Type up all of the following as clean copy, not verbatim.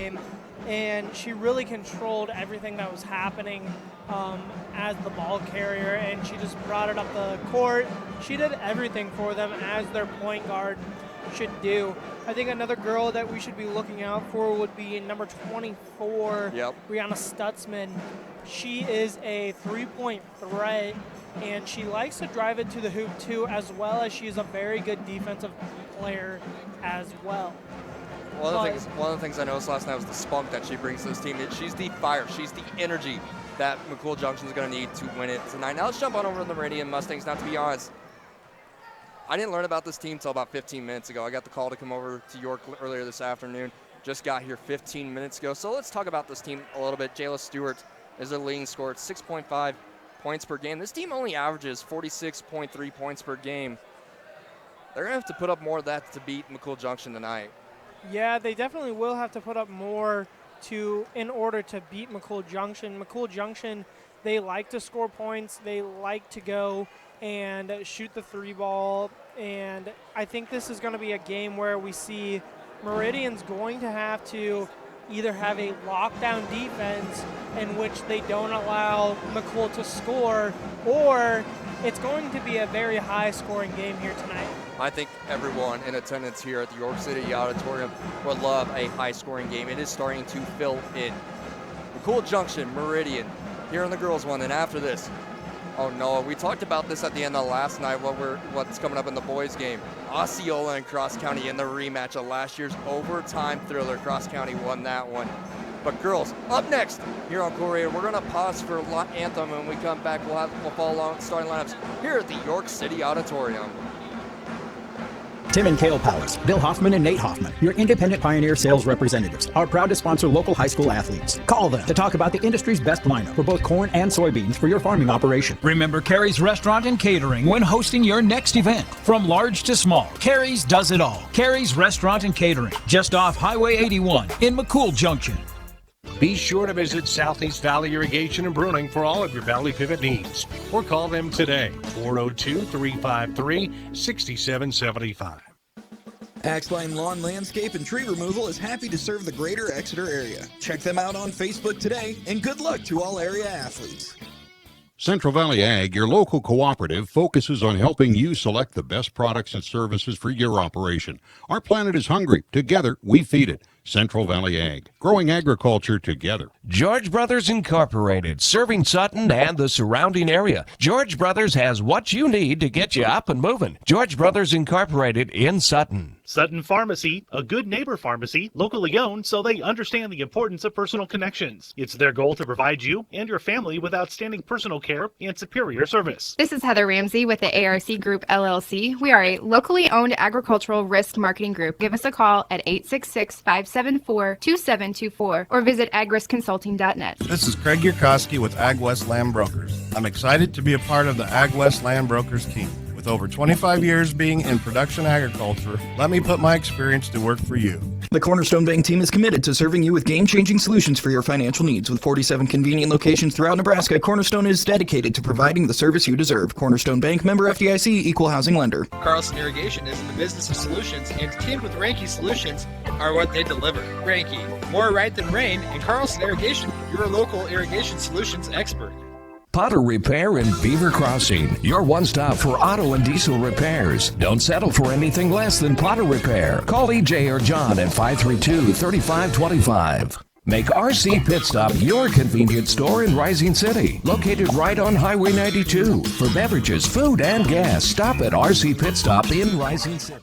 game, and she really controlled everything that was happening as the ball carrier, and she just brought it up the court. She did everything for them as their point guard should do. I think another girl that we should be looking out for would be number 24, Brianna Stutzman. She is a three-point threat, and she likes to drive it to the hoop too, as well as she's a very good defensive player as well. One of the things I noticed last night was the spunk that she brings to this team. She's the fire. She's the energy that McCool Junction is going to need to win it tonight. Now let's jump on over to the Meridian Mustangs. Now, to be honest, I didn't learn about this team until about 15 minutes ago. I got the call to come over to York earlier this afternoon. Just got here 15 minutes ago. So let's talk about this team a little bit. Jayla Stewart is their leading scorer at 6.5 points per game. This team only averages 46.3 points per game. They're going to have to put up more of that to beat McCool Junction tonight. Yeah, they definitely will have to put up more in order to beat McCool Junction. McCool Junction, they like to score points. They like to go and shoot the three ball. And I think this is going to be a game where we see Meridian's going to have to either have a lockdown defense in which they don't allow McCool to score, or it's going to be a very high-scoring game here tonight. I think everyone in attendance here at the York City Auditorium would love a high-scoring game. It is starting to fill in. McCool Junction, Meridian, here in the girls' one, and after this, oh no, we talked about this at the end of last night, what's coming up in the boys' game. Osceola and Cross County in the rematch of last year's overtime thriller. Cross County won that one. But girls, up next here on KOOL Radio, we're going to pause for anthem, and when we come back, we'll follow along starting lineups here at the York City Auditorium. Tim and Kale Powers, Bill Hoffman and Nate Hoffman, your independent Pioneer sales representatives, are proud to sponsor local high school athletes. Call them to talk about the industry's best lineup for both corn and soybeans for your farming operation. Remember Carrie's Restaurant and Catering when hosting your next event. From large to small, Carrie's does it all. Carrie's Restaurant and Catering, just off Highway 81 in McCool Junction. Be sure to visit Southeast Valley Irrigation and Pruning for all of your Valley Pivot needs, or call them today, 402-353-6775. Axline Lawn Landscape and Tree Removal is happy to serve the greater Exeter area. Check them out on Facebook today, and good luck to all area athletes. Central Valley Ag, your local cooperative, focuses on helping you select the best products and services for your operation. Our planet is hungry. Together, we feed it. Central Valley Ag, growing agriculture together. George Brothers Incorporated, serving Sutton and the surrounding area. George Brothers has what you need to get you up and moving. George Brothers Incorporated in Sutton. Sutton Pharmacy, a good neighbor pharmacy, locally owned so they understand the importance of personal connections. It's their goal to provide you and your family with outstanding personal care and superior service. This is Heather Ramsey with the ARC Group LLC. We are a locally owned agricultural risk marketing group. Give us a call at 866-574-2724 or visit agriskconsulting.net. This is Craig Yurkowski with Ag West Land Brokers. I'm excited to be a part of the Ag West Land Brokers team. With over 25 years being in production agriculture, let me put my experience to work for you. The Cornerstone Bank team is committed to serving you with game-changing solutions for your financial needs. With 47 convenient locations throughout Nebraska, Cornerstone is dedicated to providing the service you deserve. Cornerstone Bank, member FDIC, equal housing lender. Carlson Irrigation is in the business of solutions, and teamed with Ranke Solutions are what they deliver. Ranke, more right than rain, and Carlson Irrigation, your local irrigation solutions expert. Potter Repair in Beaver Crossing, your one-stop for auto and diesel repairs. Don't settle for anything less than Potter Repair. Call EJ or John at 532-3525. Make RC Pit Stop your convenience store in Rising City, located right on Highway 92. For beverages, food, and gas, stop at RC Pit Stop in Rising City.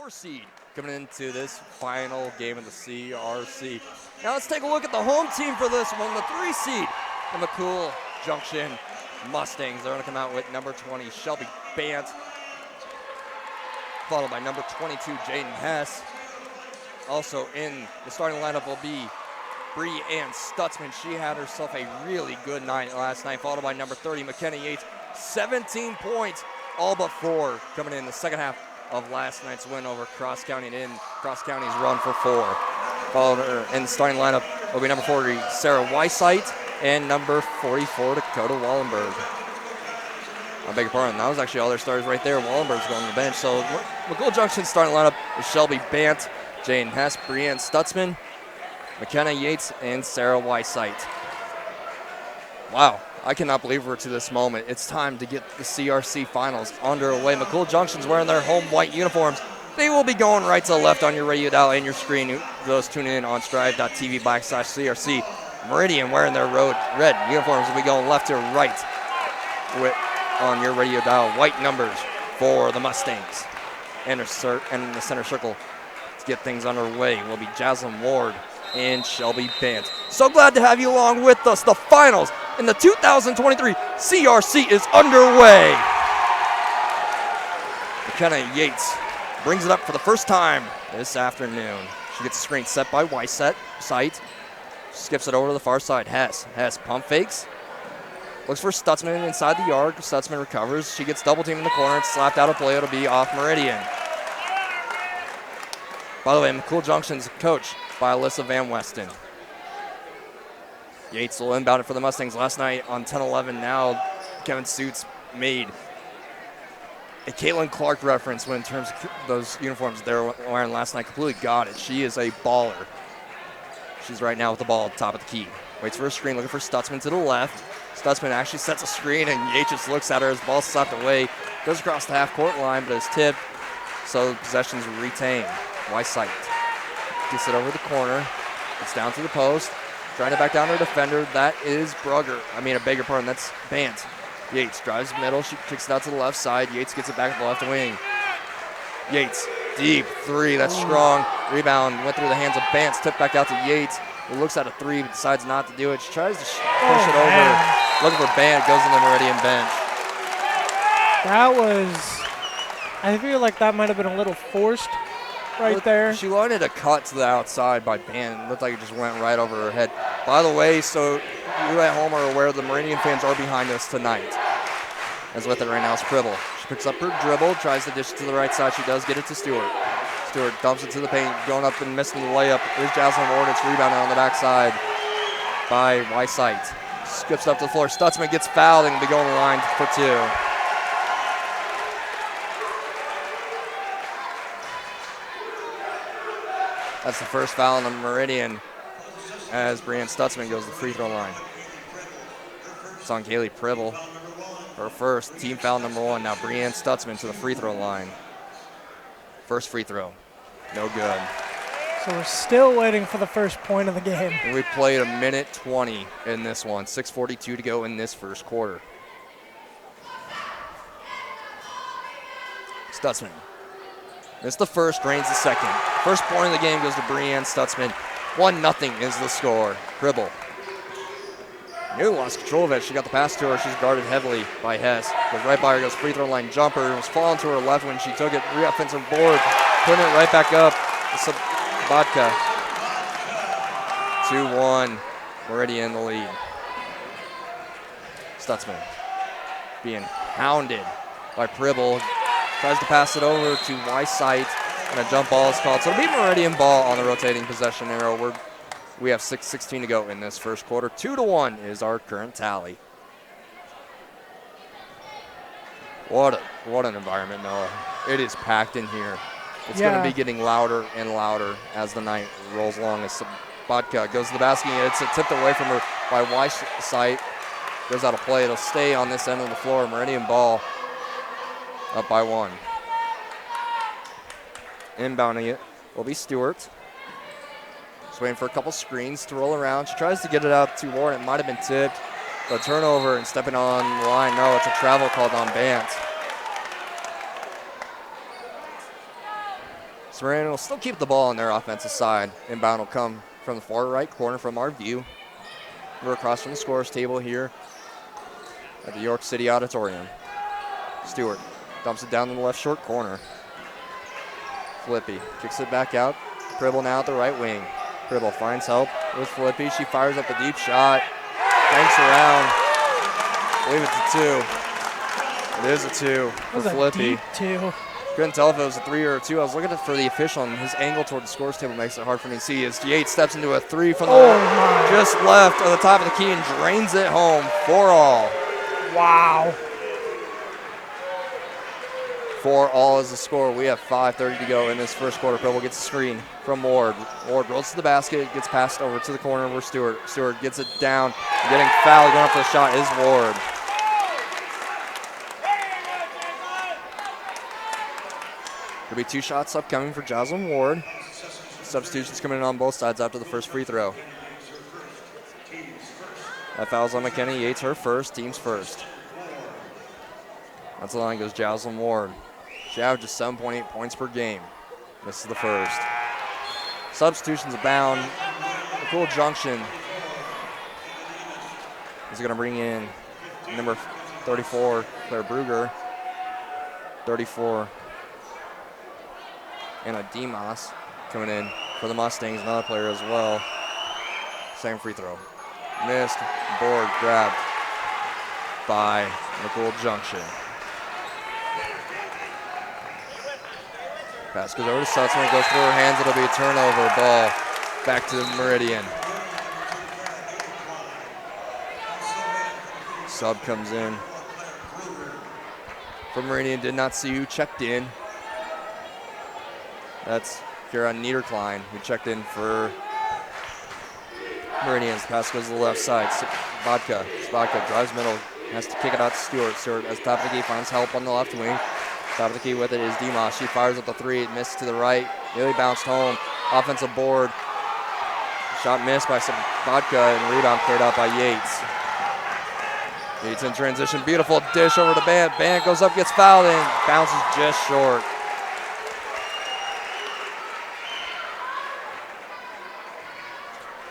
Seed coming into this final game of the CRC. Now let's take a look at the home team for this one, the 3 seed, the McCool Junction Mustangs. They're going to come out with number 20, Shelby Bant, followed by number 22, Jaden Hess, Also in the starting lineup will be Bree-Ann Stutzman. She had herself a really good night last night, followed by number 30, McKenna Yates. 17 points, all but 4 coming in the second half of last night's win over Cross County, and in Cross County's run for 4. Followed her in the starting lineup will be number 40, Sarah Weissite, and number 44, Dakota Wallenberg. I beg your pardon, that was actually all their starters right there. Wallenberg's going to the bench. So McCool Junction starting lineup is Shelby Bant, Jane Hess, Bree-Ann Stutzman, McKenna Yates, and Sarah Weissite. Wow, I cannot believe we're to this moment. It's time to get the CRC finals underway. McCool Junction's wearing their home white uniforms. They will be going right to left on your radio dial and your screen. Those tuning in on strive.tv/CRC. Meridian wearing their red uniforms will be going left to right on your radio dial. White numbers for the Mustangs. And in the center circle to get things underway will be Jaslyn Ward and Shelby Bant. So glad to have you along with us. The finals in the 2023 CRC is underway. McKenna Yates brings it up for the first time this afternoon. She gets a screen set by Weissite. Skips it over to the far side. Hess pump fakes. Looks for Stutzman inside the yard. Stutzman recovers. She gets double teamed in the corner. It's slapped out of play. It'll be off Meridian. By the way, McCool Junction's coach by Alyssa Van Westen. Yates will inbound it for the Mustangs. Last night on 10-11 now, Kevin Suits made a Caitlin Clark reference when in terms of those uniforms they were wearing last night. Completely got it. She is a baller. She's right now with the ball at the top of the key. Waits for a screen, looking for Stutzman to the left. Stutzman actually sets a screen, and Yates just looks at her as the ball slapped away. Goes across the half-court line, but is tipped, so possession's retained. Weissite gets it over the corner. It's down to the post. Trying to back down her defender. That is Brugger. I beg your pardon, that's Bant. Yates drives middle. She kicks it out to the left side. Yates gets it back at the left wing. Yates, deep three. That's strong. Rebound went through the hands of Bant. Tipped back out to Yates. Who looks at a three, but decides not to do it. She tries to push it over. Looking for Bant. Goes in the Meridian bench. That was, I feel like that might have been a little forced right there. She wanted a cut to the outside by Bant. It looked like it just went right over her head. By the way, so you at home are aware the Meridian fans are behind us tonight. As with it right now is Pribble. She picks up her dribble, tries to dish it to the right side. She does get it to Stewart. Stewart dumps it to the paint, going up and missing the layup. Here's Jaslyn Ward. It's rebounded on the backside by Weissite. Skips up to the floor. Stutzman gets fouled and will be going to the line for 2. That's the first foul on the Meridian as Bree-Ann Stutzman goes to the free throw line. It's on Kaylee Pribble. Her first, team foul number 1. Now Bree-Ann Stutzman to the free throw line. First free throw, no good. So we're still waiting for the first point of the game. And we played a minute 20 in this one. 6:42 to go in this first quarter. Stutzman. It's the first, reigns the second. First point of the game goes to Bree-Ann Stutzman. 1-0 is the score. Pribble. Nearly lost control of it. She got the pass to her. She's guarded heavily by Hess. Goes right by her, goes free throw line jumper. It was falling to her left when she took it. Re-offensive board. Putting it right back up. Sabatka. 2-1. Meridian in the lead. Stutzman being hounded by Pribble. Tries to pass it over to Weissite. And a jump ball is called. So it'll be Meridian ball on the rotating possession arrow. We have 6:16 to go in this first quarter. 2-1 is our current tally. What an environment, Noah. It is packed in here. It's going to be getting louder and louder as the night rolls along. As Sabatka goes to the basket. It's tipped away from her by Weissite. Goes out of play. It'll stay on this end of the floor. Meridian ball up by 1. Inbounding it will be Stewart. Just waiting for a couple screens to roll around. She tries to get it out to Warren. It might have been tipped. But turnover and stepping on the line. No, it's a travel called on Bant. So Meridian will still keep the ball on their offensive side. Inbound will come from the far right corner from our view. We're across from the scorer's table here at the York City Auditorium. Stewart dumps it down in the left short corner. Flippy kicks it back out. Pribble now at the right wing. Pribble finds help with Flippy. She fires up a deep shot. Banks around. I believe it's a 2. It is a 2 for Flippy. Deep 2. Couldn't tell if it was a 3 or a 2. I was looking for the official, and his angle toward the scores table makes it hard for me to see. As Yates steps into a 3 from the just left on the top of the key and drains it home. 4-all. Wow. 4-all is the score. We have 5:30 to go in this first quarter. Pribble gets a screen from Ward. Ward rolls to the basket, gets passed over to the corner where Stewart. Stewart gets it down. Getting fouled, going up for the shot is Ward. There'll be 2 shots upcoming for Jocelyn Ward. Substitutions coming in on both sides after the first free throw. That foul's on McKenna Yates, her first, team's first. That's the line goes Jocelyn Ward. She averages 7.8 points per game. This is the first. Substitutions abound. McCool Junction is going to bring in number 34, Claire Bruger. 34, Anna Demas coming in for the Mustangs, another player as well. Same free throw. Missed, board grabbed by McCool Junction. Pass goes over to Sussman, goes through her hands, it'll be a turnover, ball back to Meridian. Sub comes in for Meridian, did not see who checked in. That's Kira Niederklein, who checked in for Meridian's. Pass goes to the left side. Vodka drives middle, has to kick it out to Stewart. Stewart, as top of the key, finds help on the left wing. Top of the key with it is Demas. She fires up the 3, it misses to the right. Nearly bounced home. Offensive board. Shot missed by Vodka, and rebound cleared out by Yates. Yates in transition. Beautiful dish over to Bant. Bant goes up, gets fouled, and bounces just short.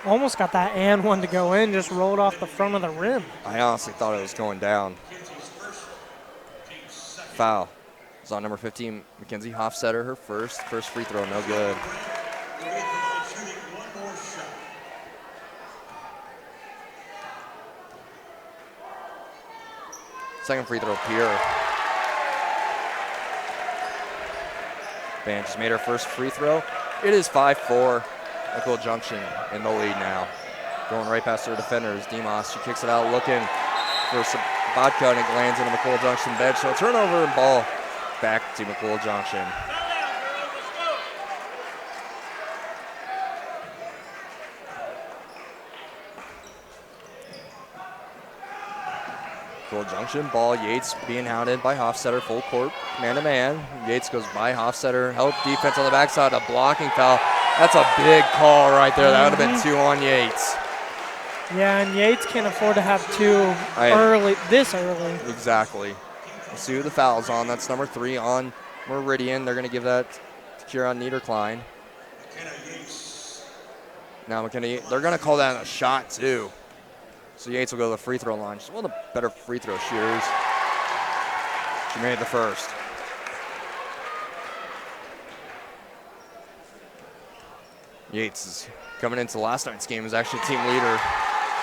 Almost got that and one to go in, just rolled off the front of the rim. I honestly thought it was going down. Foul. It's on number 15, Mackenzie Hofstetter, her first free throw, no good. Second free throw, Pierre. Van just made her first free throw. It is 5-4. McCool Junction in the lead now. Going right past her defenders. Demas, she kicks it out looking for some vodka, and it lands into McCool Junction bench. So a turnover and ball back to McCool Junction. McCool Junction, ball, Yates being hounded by Hofstetter, full court, man-to-man. Yates goes by Hofstetter, help defense on the backside, a blocking foul. That's a big call right there. That would have been 2 on Yates. Yeah, and Yates can't afford to have 2 this early. Exactly. We'll see who the foul's on. That's number 3 on Meridian. They're going to give that to Kira Niederklein. Now McKenna, they're going to call that a shot too. So Yates will go to the free throw line. She's one of the better free throw shooters. She made the first. Yates is coming into last night's game is actually team leader.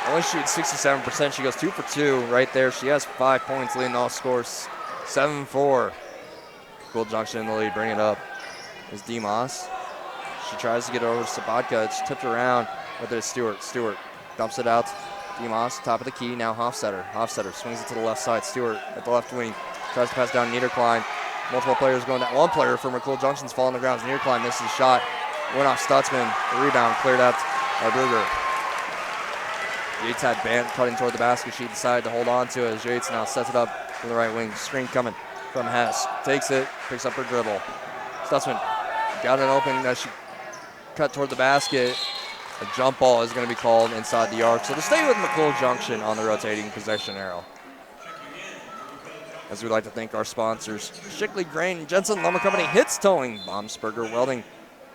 Only shoots 67%. She goes 2 for 2 right there. She has 5 points, leading all scores. 7-4. McCool Junction in the lead. Bring it up. Is Demas. She tries to get it over to Sabatka. It's tipped around. With it is Stewart. Stewart dumps it out. Demas, top of the key. Now Hofstetter. Hofstetter swings it to the left side. Stewart at the left wing. Tries to pass down Niederklein. Multiple players going down. One player for McCool Junction's falling on the ground. Niederklein misses the shot. Went off Stutzman. The rebound cleared out by Bruger. Yates had Bant cutting toward the basket. She decided to hold on to it as Yates now sets it up from the right wing. Screen coming from Hess. Takes it, picks up her dribble. Stutzman got an opening as she cut toward the basket. A jump ball is going to be called inside the arc. So to stay with McCool Junction on the rotating possession arrow. As we'd like to thank our sponsors, Shickley Grain, Jensen Lumber Company, Hits Towing, Baumsberger Welding,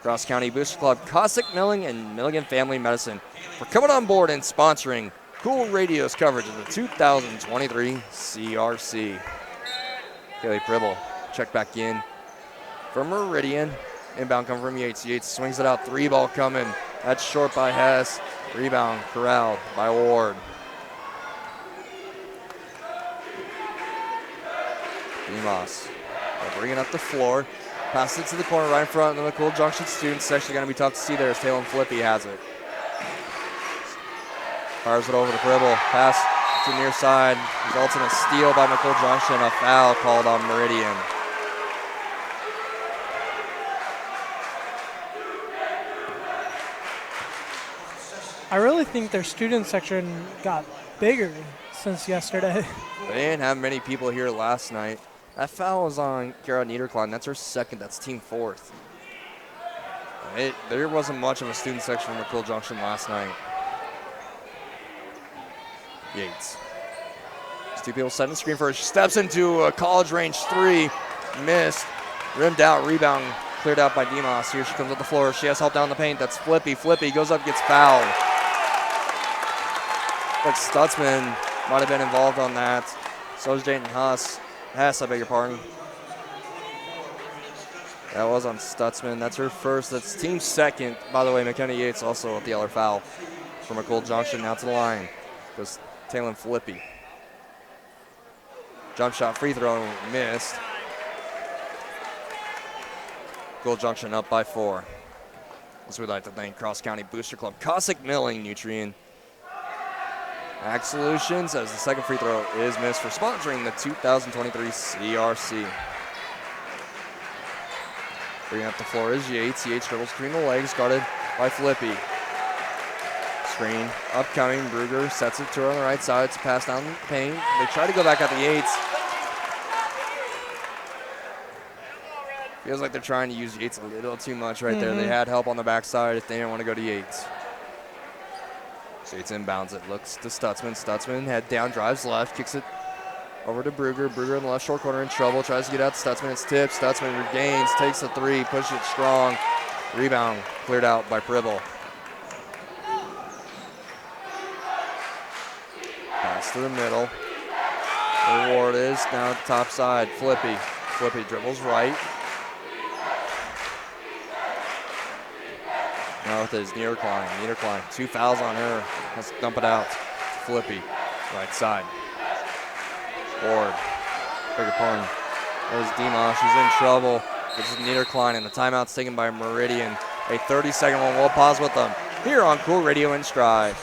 Cross County Booster Club, Cossack Milling, and Milligan Family Medicine for coming on board and sponsoring KOOL Radio's coverage of the 2023 CRC. Kaylee Pribble checked back in for Meridian. Inbound coming from Yates. Yates swings it out. 3-ball coming. That's short by Hess. Rebound corralled by Ward. Demos bringing up the floor. Pass it to the corner right in front of the McCool Junction students. It's actually going to be tough to see there as Talon Flippy has it. Fires it over to Pribble. Pass to near side. Results in a steal by McCool Junction. A foul called on Meridian. I really think their student section got bigger since yesterday. They didn't have many people here last night. That foul was on Kara Niederklein. That's her second. That's team fourth. There wasn't much of a student section from McCool Junction last night. Yates. There's two people setting the screen for her. She steps into a college range three. Missed. Rimmed out. Rebound cleared out by Demos. Here she comes up the floor. She has help down the paint. That's Flippy. Flippy goes up, gets fouled. Like Stutzman might have been involved on that. So is Jayden Hess, I beg your pardon. That was on Stutzman. That's her first. That's team second. By the way, McKenna Yates also with the other foul from McCool Junction. Now to the line goes Talon Flippy. Jump shot free throw missed. McCool Junction up by 4. As we'd like to thank Cross County Booster Club, Cossack Milling, Nutrien, Ag Solutions, as the second free throw is missed for sponsoring the 2023 CRC. Bringing up the floor is Yates. Yates dribbles between the legs, guarded by Flippy. Screen upcoming. Brugger sets it to her on the right side. It's a pass down the paint. They try to go back at the Yates. Feels like they're trying to use Yates a little too much right there. They had help on the backside if they didn't want to go to Yates. So Yates inbounds it, looks to Stutzman. Stutzman head down, drives left, kicks it over to Brugger. Brugger in the left short corner in trouble, tries to get out to Stutzman. It's tipped. Stutzman regains, takes the three, pushes it strong. Rebound cleared out by Pribble. Pass to the middle. The Ward is now top side. Flippy. Flippy dribbles right. Now with his Niederklein. Niederklein, 2 fouls on her. Let's dump it out. Flippy, right side. Ward, beg your pardon. There's Demos, she's in trouble. This is Niederklein, and the timeout's taken by Meridian. A 30-second one. We'll pause with them here on KOOL Radio and Strive.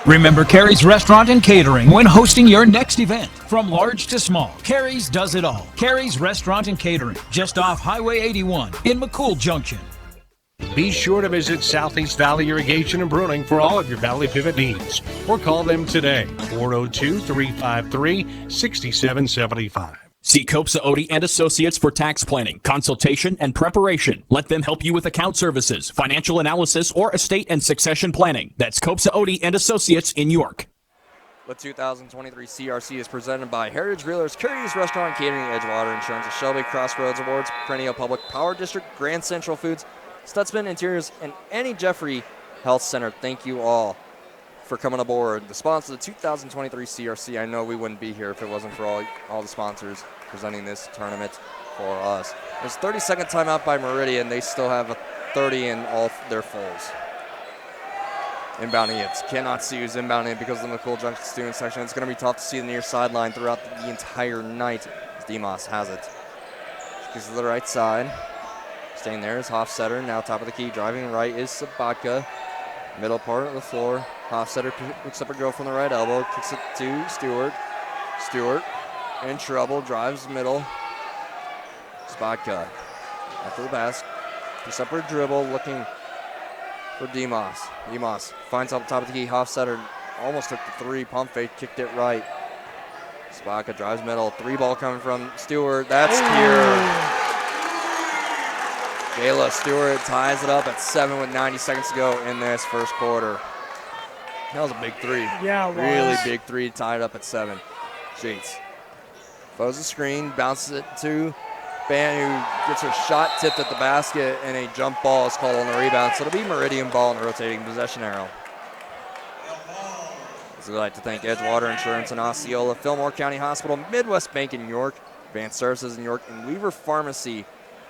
Remember Carrie's Restaurant and Catering when hosting your next event. From large to small, Carrie's does it all. Carrie's Restaurant and Catering, just off Highway 81 in McCool Junction. Be sure to visit Southeast Valley Irrigation and Pruning for all of your Valley Pivot needs, or call them today, 402-353-6775. See Copsa Odie and Associates for tax planning, consultation, and preparation. Let them help you with account services, financial analysis, or estate and succession planning. That's Copsa Odie and Associates in York. The 2023 CRC is presented by Heritage Realtors, Carrie's Restaurant, Catering, Edgewater Insurance, Shelby, Crossroads Awards, Perennial Public Power District, Grand Central Foods, Stutzman Interiors, and Annie Jeffrey Health Center. Thank you all for coming aboard. The sponsor of the 2023 CRC. I know we wouldn't be here if it wasn't for all the sponsors presenting this tournament for us. There's 30-second timeout by Meridian. They still have a 30 in all their fulls. Inbounding it. Cannot see who's inbounding because of the McCool Junction student section. It's going to be tough to see the near sideline throughout the entire night as Demos has it. She gets to the right side. Staying there is Hofstetter. Now top of the key. Driving right is Sabatka. Middle part of the floor. Hofstetter picks up a girl from the right elbow. Kicks it to Stewart. Stewart in trouble. Drives middle. Sabatka after the pass. Picks up her dribble. Looking for Demos. Demos finds up top of the key. Hofstetter almost took the three. Pump fake. Kicked it right. Sabatka drives middle. 3-ball coming from Stewart. That's Kier. Jayla Stewart ties it up at 7 with 90 seconds to go in this first quarter. That was a big three. Yeah, it was. Really big three, tied up at 7. Sheets. Foes the screen, bounces it to Ban, who gets her shot tipped at the basket, and a jump ball is called on the rebound. So it'll be Meridian ball in the rotating possession arrow. So we'd like to thank Edgewater Insurance in Osceola, Fillmore County Hospital, Midwest Bank in York, Advanced Services in York, and Weaver Pharmacy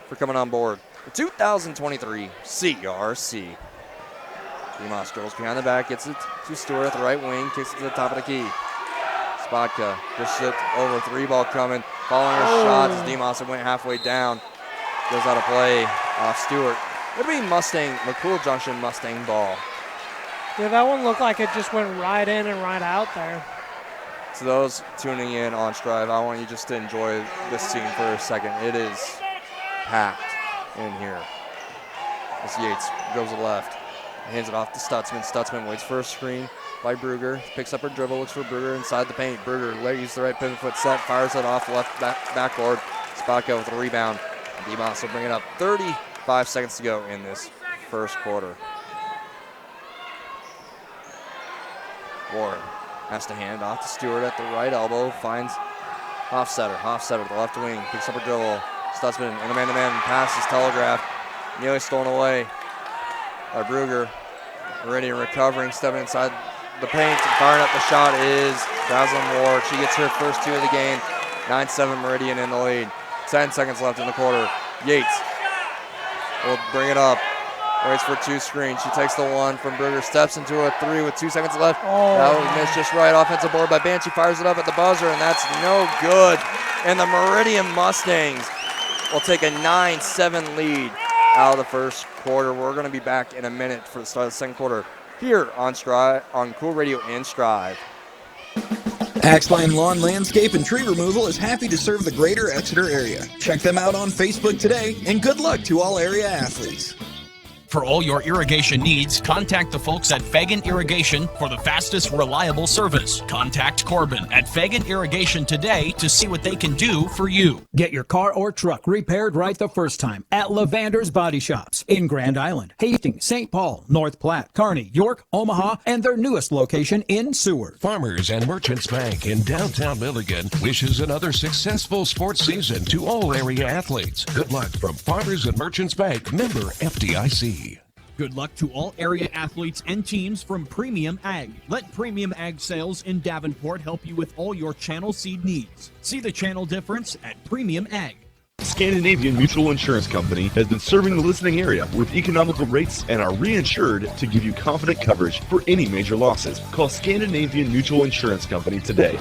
for coming on board. the 2023 CRC. Demos drills behind the back, gets it to Stewart at the right wing, kicks it to the top of the key. Spotka pushes it over, 3-ball coming, following her shots as Demos went halfway down. Goes out of play off Stewart. It'll be McCool Junction Mustang ball. Yeah, that one looked like it just went right in and right out there. To those tuning in on Strive, I want you just to enjoy this scene for a second. It is packed in here. As Yates goes to the left, hands it off to Stutzman. Stutzman waits for a screen by Brugger, picks up her dribble, looks for Brugger inside the paint. Brugger lays the right pivot foot set, fires it off left backboard. Spotka with a rebound. Demos will bring it up. 35 seconds to go in this first quarter. Warren has to hand it off to Stewart at the right elbow, finds Hofstetter. Hofstetter, the left wing, picks up a dribble. Stutzman in a man-to-man pass is telegraphed. Nearly stolen away by Brugger. Meridian recovering, stepping inside the paint, and firing up the shot is Jocelyn Ward. She gets her first 2 of the game. 9-7 Meridian in the lead. 10 seconds left in the quarter. Yates will bring it up. Waits for 2 screens. She takes the 1 from Brugger, steps into a 3 with 2 seconds left. That was missed just right. Offensive board by Banshee, fires it up at the buzzer, and that's no good. And the Meridian Mustangs will take a 9-7 lead out of the first quarter. We're going to be back in a minute for the start of the second quarter here on Strive, on KOOL Radio and Strive. Axline Lawn Landscape and Tree Removal is happy to serve the greater Exeter area. Check them out on Facebook today, and good luck to all area athletes. For all your irrigation needs, contact the folks at Fagan Irrigation for the fastest, reliable service. Contact Corbin at Fagan Irrigation today to see what they can do for you. Get your car or truck repaired right the first time at Lavander's Body Shops in Grand Island, Hastings, St. Paul, North Platte, Kearney, York, Omaha, and their newest location in Seward. Farmers and Merchants Bank in downtown Milligan wishes another successful sports season to all area athletes. Good luck from Farmers and Merchants Bank, member FDIC. Good luck to all area athletes and teams from Premium Ag. Let Premium Ag Sales in Davenport help you with all your channel seed needs. See the channel difference at Premium Ag. Scandinavian Mutual Insurance Company has been serving the listening area with economical rates and are reinsured to give you confident coverage for any major losses. Call Scandinavian Mutual Insurance Company today.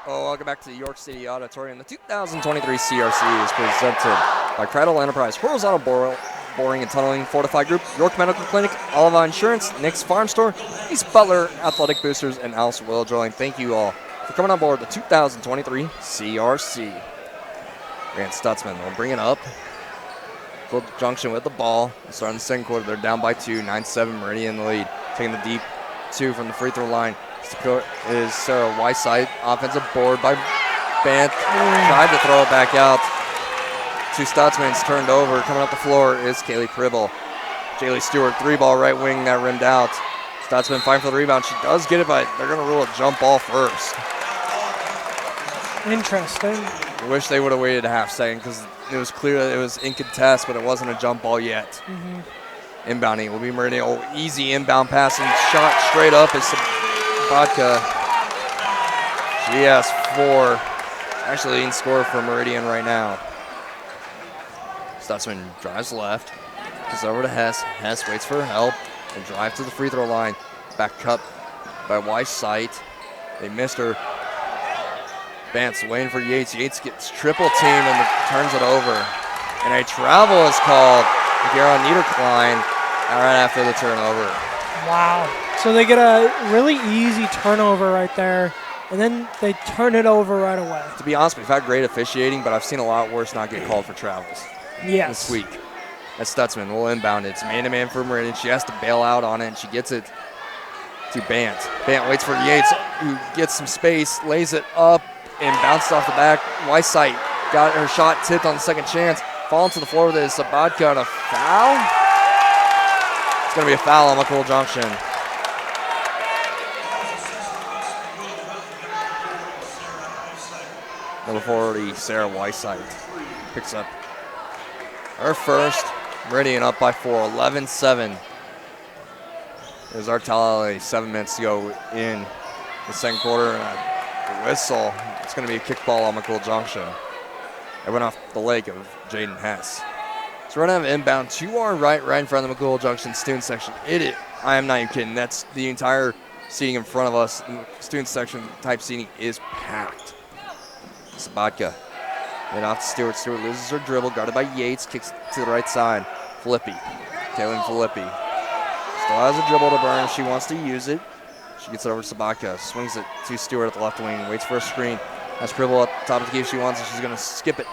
Welcome back to the York City Auditorium. The 2023 CRC is presented by Cradle Enterprise, Horizontal Boring and Tunneling Fortified Group, York Medical Clinic, Oliva Insurance, Nick's Farm Store, East Butler Athletic Boosters, and Alice Will Drilling. Thank you all for coming on board the 2023 CRC. Grant Stutzman will bring it up. McCool Junction with the ball. Starting the second quarter, they're down by 2, 9-7 Meridian in the lead. Taking the deep 2 from the free throw line is Sarah Whiteside. Offensive board by Bant. Tried to throw it back out to Stutzman's turned over. Coming up the floor is Kaylee Pribble. Jaylee Stewart, 3-ball right wing that rimmed out. Stutzman fighting for the rebound. She does get it, but they're going to rule a jump ball first. Interesting. I wish they would have waited a half second because it was clear that it was in contest, but it wasn't a jump ball yet. Inbounding will be Meridian. Oh, easy inbound pass and shot straight up is Sabatka. She has 4. Actually, leading scorer for Meridian right now. Stutzman drives left, goes over to Hess. Hess waits for help and drive to the free throw line. Back cut by Whiteside. They missed her. Vance waiting for Yates. Yates gets triple teamed and turns it over. And a travel is called. Garrett Niederklein right after the turnover. Wow. So they get a really easy turnover right there, and then they turn it over right away. To be honest, we've had great officiating, but I've seen a lot worse not get called for travels this week. That's Stutzman. Will inbound it. It's man-to-man for Meridian. She has to bail out on it, and she gets it to Bant. Bant waits for Yates, who gets some space, lays it up, and bounced off the back. Whiteside got her shot tipped on the second chance. Falling to the floor with this Sabatka on a foul. It's going to be a foul on McCool Junction. Number 40, Sarah Whiteside picks up her first. Meridian up by 4, 11-7. There's our tally, 7 minutes to go in the second quarter. And a whistle. It's going to be a kickball on McCool Junction. It went off the leg of Jaden Hess. So we're going to have inbound to our right in front of the McCool Junction student section. I am not even kidding. That's the entire seating in front of us. The student section type seating is packed. Sabatka. Right off to Stewart. Stewart loses her dribble, guarded by Yates, kicks to the right side. Filippi. Taylor Filippi. Still has a dribble to burn. She wants to use it. She gets it over to Sabatka. Swings it to Stewart at the left wing. Waits for a screen. Has dribble at the top of the key if she wants it. She's going to skip it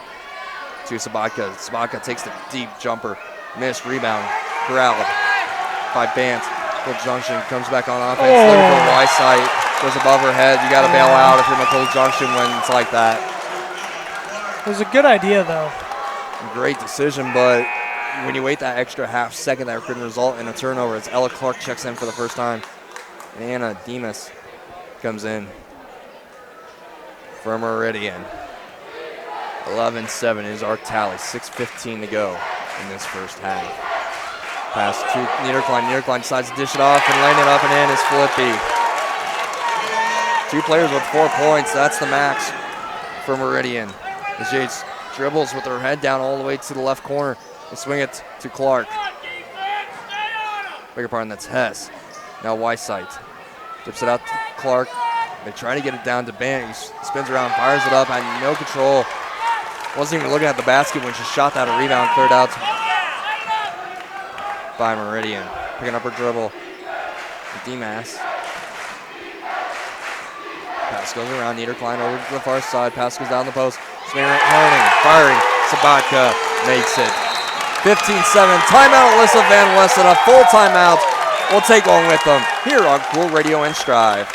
to Sabatka. Sabatka takes the deep jumper. Missed. Rebound. Corralled by Bant. McCool Junction comes back on offense. Looking for a Whiteside. Goes above her head. You got to bail out if you're McCool Junction when it's like that. It was a good idea, though. Great decision, but when you wait that extra half second, that could result in a turnover. It's Ella Clark checks in for the first time. And Anna Demas comes in for Meridian. 11-7 is our tally. 6:15 to go in this first half. Pass to Niederklein. Niederklein decides to dish it off and laying it up and in is Filippi. 2 players with 4 points. That's the max for Meridian. As Yates dribbles with her head down all the way to the left corner and swing it to Clark. Bigger pardon, that's Hess. Now Whiteside. Dips it out to Clark. They try to get it down to Bant. He spins around, fires it up, had no control. Wasn't even looking at the basket when she shot that. A rebound cleared out by Meridian. Picking up her dribble. Demas. Pass goes around. Niederklein over to the far side. Pass goes down the post. Turning, firing. Sabatka makes it. 15-7. Timeout, Alyssa Van Westen. A full timeout. We'll take one with them here on KOOL Radio and Strive.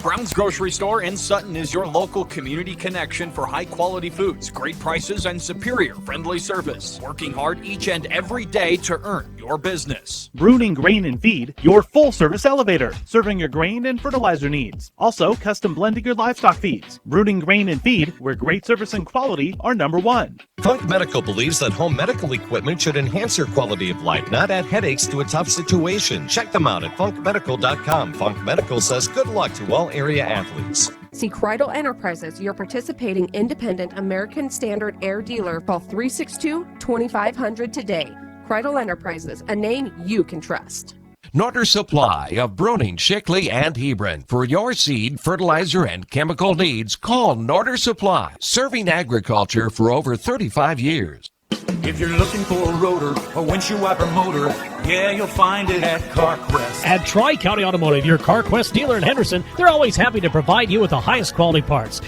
Brown's Grocery Store in Sutton is your local community connection for high-quality foods, great prices, and superior friendly service. Working hard each and every day to earn your business. Bruning Grain and Feed, your full-service elevator, serving your grain and fertilizer needs. Also, custom blending your livestock feeds. Bruning Grain and Feed, where great service and quality are number one. Funk Medical believes that home medical equipment should enhance your quality of life, not add headaches to a tough situation. Check them out at funkmedical.com. Funk Medical says good luck to all area athletes. See Kreidel Enterprises, your participating independent American Standard Air dealer. Call 362-2500 today. Kreidel Enterprises, a name you can trust. Norder Supply of Bruning, Shickley, and Hebron. For your seed, fertilizer, and chemical needs, call Norder Supply, serving agriculture for over 35 years. If you're looking for a rotor or windshield wiper motor, yeah, you'll find it at CarQuest. At Tri-County Automotive, your CarQuest dealer in Henderson, they're always happy to provide you with the highest quality parts.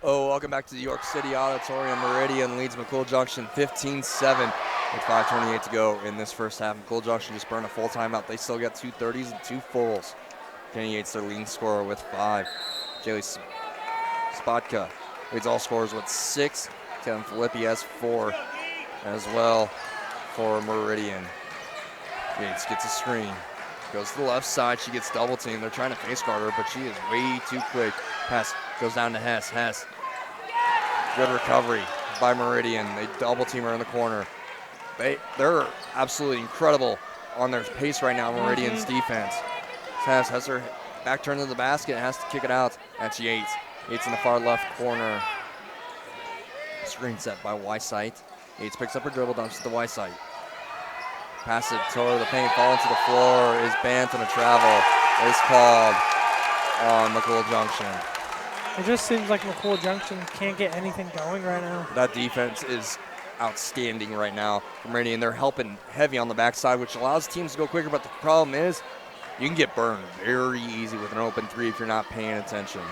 Welcome back to the York City Auditorium. Meridian leads McCool Junction 15-7 with 5:28 to go in this first half. McCool Junction just burned a full timeout. They still got 2 30s and 2 fulls. McKenna Yates, their leading scorer, with 5. Jaylee Spotka leads all scorers with 6. Kevin Filippi has 4 as well for Meridian. Yates gets a screen. Goes to the left side. She gets double teamed. They're trying to face guard her, but she is way too quick. Pass goes down to Hess. Hess. Good recovery by Meridian. They double team her in the corner. They're absolutely incredible on their pace right now, Meridian's defense. Hess has her back turned to the basket and has to kick it out. That's Yates. Yates in the far left corner. Screen set by Whiteside. Yates picks up her dribble, dumps it to Whiteside. Pass it toward the paint, falling to the floor is Bant, and a travel is called on McCool Junction. It just seems like McCool Junction can't get anything going right now. That defense is outstanding right now from Meridian. They're helping heavy on the backside, which allows teams to go quicker, but the problem is you can get burned very easy with an open 3 if you're not paying attention.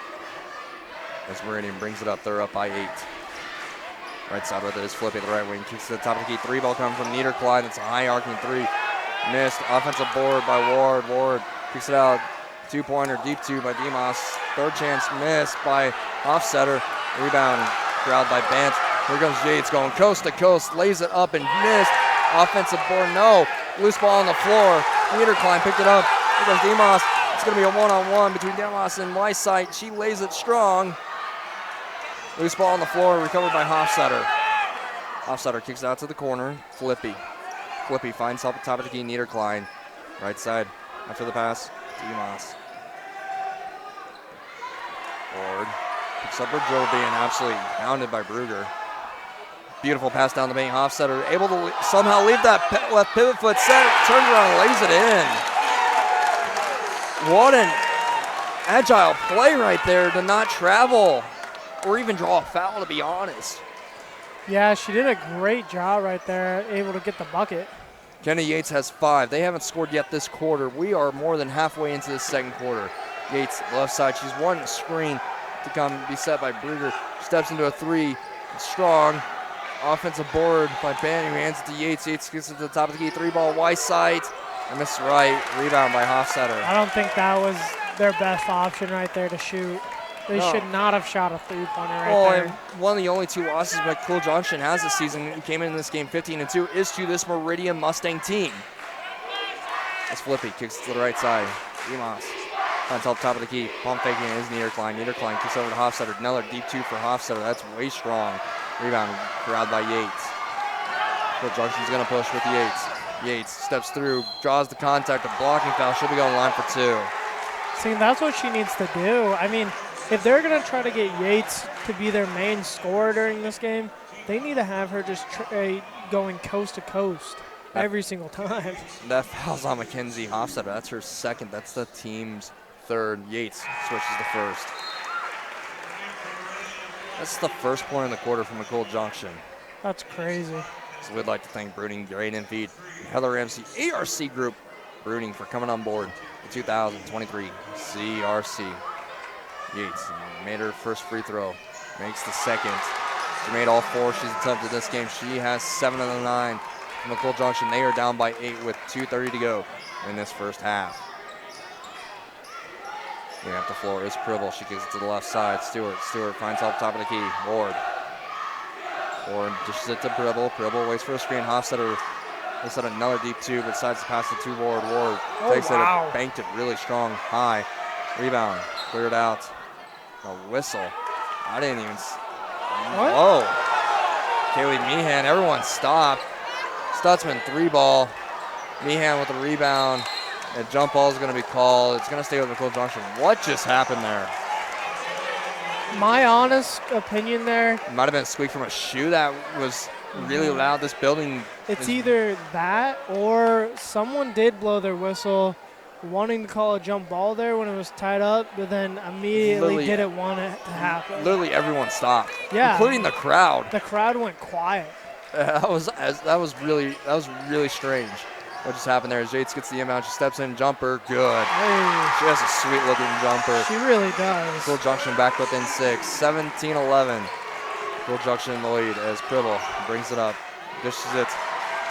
As Meridian brings it up, they're up by 8. Right side with it is flipping the right wing. Kicks to the top of the key. 3 ball coming from Niederklein. It's a high arcing 3. Missed. Offensive board by Ward. Ward kicks it out. 2-pointer. Deep 2 by Demas. Third chance missed by Hofstetter. Rebound corralled by Bant. Here comes Yates going coast to coast. Lays it up and missed. Offensive board. No. Loose ball on the floor. Niederklein picked it up. Here comes Demas. It's going to be a one-on-one between Demas and Whiteside. She lays it strong. Loose ball on the floor, recovered by Hofstetter. Hofstetter kicks it out to the corner. Filippi finds help at top of the key. Niederklein. Right side after the pass. Demas. Ward picks up her dribble, being absolutely pounded by Brugger. Beautiful pass down the main. Hofstetter able to somehow leave that left pivot foot set, turns around and lays it in. What an agile play right there to not travel or even draw a foul, to be honest. Yeah, she did a great job right there, able to get the bucket. McKenna Yates has 5. They haven't scored yet this quarter. We are more than halfway into the second quarter. Yates, left side. She's one screen to come be set by Brugger. Steps into a 3. Strong. Offensive board by Bannon, who hands it to Yates. Yates gets it to the top of the key. 3-ball, Y side. And misses right. Rebound by Hofstetter. I don't think that was their best option right there to shoot. They should not have shot a three-pointer right there. One of the only 2 losses McCool Junction has this season, who came in this game 15-2, is to this Meridian Mustang team. It's Flippy, kicks it to the right side. Remas finds help top of the key. Pump faking is Niederklein. Niederklein kicks over to Hofstetter. Another deep 2 for Hofstetter. That's way strong. Rebound grabbed by Yates. McCool Junction's going to push with Yates. Yates steps through, draws the contact, a blocking foul. She'll be going line for 2. See, that's what she needs to do. I mean, if they're going to try to get Yates to be their main scorer during this game, they need to have her just going coast to coast every single time. That foul's on Mackenzie Hofstetter. That's her second. That's the team's third. Yates switches to first. That's the first point in the quarter for McCool Junction. That's crazy. So we'd like to thank Brooding, Graydon Feed, Heather Ramsey, ARC Group, Brooding for coming on board the 2023 CRC. Yates made her first free throw, makes the second. She made all 4 she's attempted this game. She has 7 of the 9. McCool Junction, they are down by 8 with 2:30 to go in this first half. We have the floor is Pribble. She kicks it to the left side. Stewart finds help top of the key. Ward dishes it to Pribble. Pribble waits for a screen. Hofstetter looks at another deep 2, but decides to pass it to Ward. Ward takes it and banked it really strong, high. Rebound, cleared out. A whistle. I didn't even. Whoa. Kaylee Meehan, everyone stop. Stutzman 3-ball. Meehan with the rebound. And jump ball is going to be called. It's going to stay with McCool Junction. What just happened there? My honest opinion there. It might have been a squeak from a shoe that was really loud. This building. It's either that or someone did blow their whistle wanting to call a jump ball there when it was tied up, but then immediately didn't want it to happen. Literally everyone stopped. Yeah. Including the crowd. The crowd went quiet. That was really strange. What just happened there is Yates gets the inbound. She steps in, jumper, good. Hey. She has a sweet-looking jumper. She really does. McCool Junction back within 6, 17-11. McCool Junction in the lead as Pribble brings it up, dishes it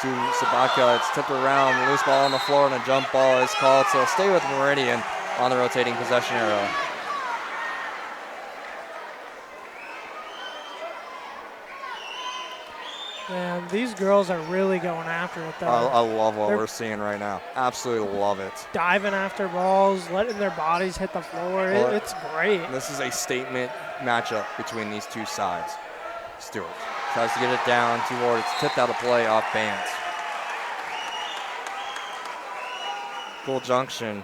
to Sabatka. It's tipped around, loose ball on the floor, and a jump ball is called. So stay with Meridian on the rotating possession arrow. Man, these girls are really going after it, though. I love what we're seeing right now. Absolutely love it. Diving after balls, letting their bodies hit the floor. It's great. This is a statement matchup between these two sides. Stewart tries to get it down to Ward. It's tipped out of play off Bance. McCool Junction.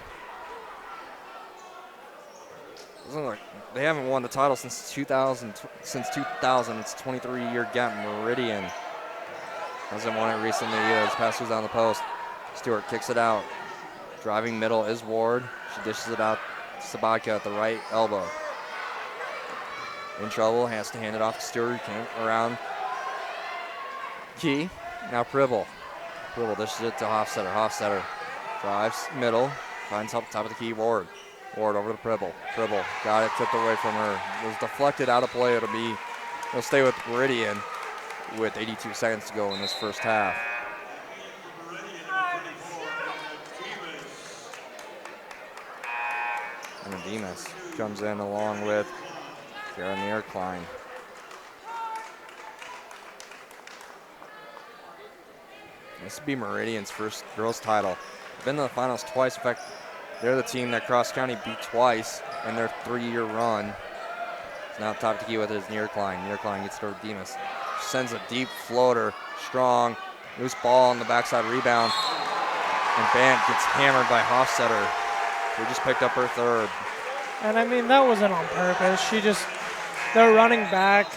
Doesn't look like they haven't won the title since 2000. It's a 23-year gap. Meridian hasn't won it recently either. This pass was down the post. Stewart kicks it out. Driving middle is Ward. She dishes it out to Sabatka at the right elbow. In trouble, has to hand it off to Stewart. Came around Key. Now Pribble. Pribble dishes it to Hofstetter. Hofstetter drives middle. Finds help top of the key. Ward. Ward over to Pribble. Pribble got it tipped away from her. It was deflected out of play. It'll stay with Meridian with 82 seconds to go in this first half. And Demas comes in along with Karen Niederklein. This would be Meridian's first girls title. They've been to the finals twice. In fact, they're the team that Cross County beat twice in their 3-year run. So now top to key with it is Niederklein. Niederklein gets to Demas. Sends a deep floater, strong, loose ball on the backside rebound. And Bant gets hammered by Hofstetter, who just picked up her third. And I mean, that wasn't on purpose. They're running back,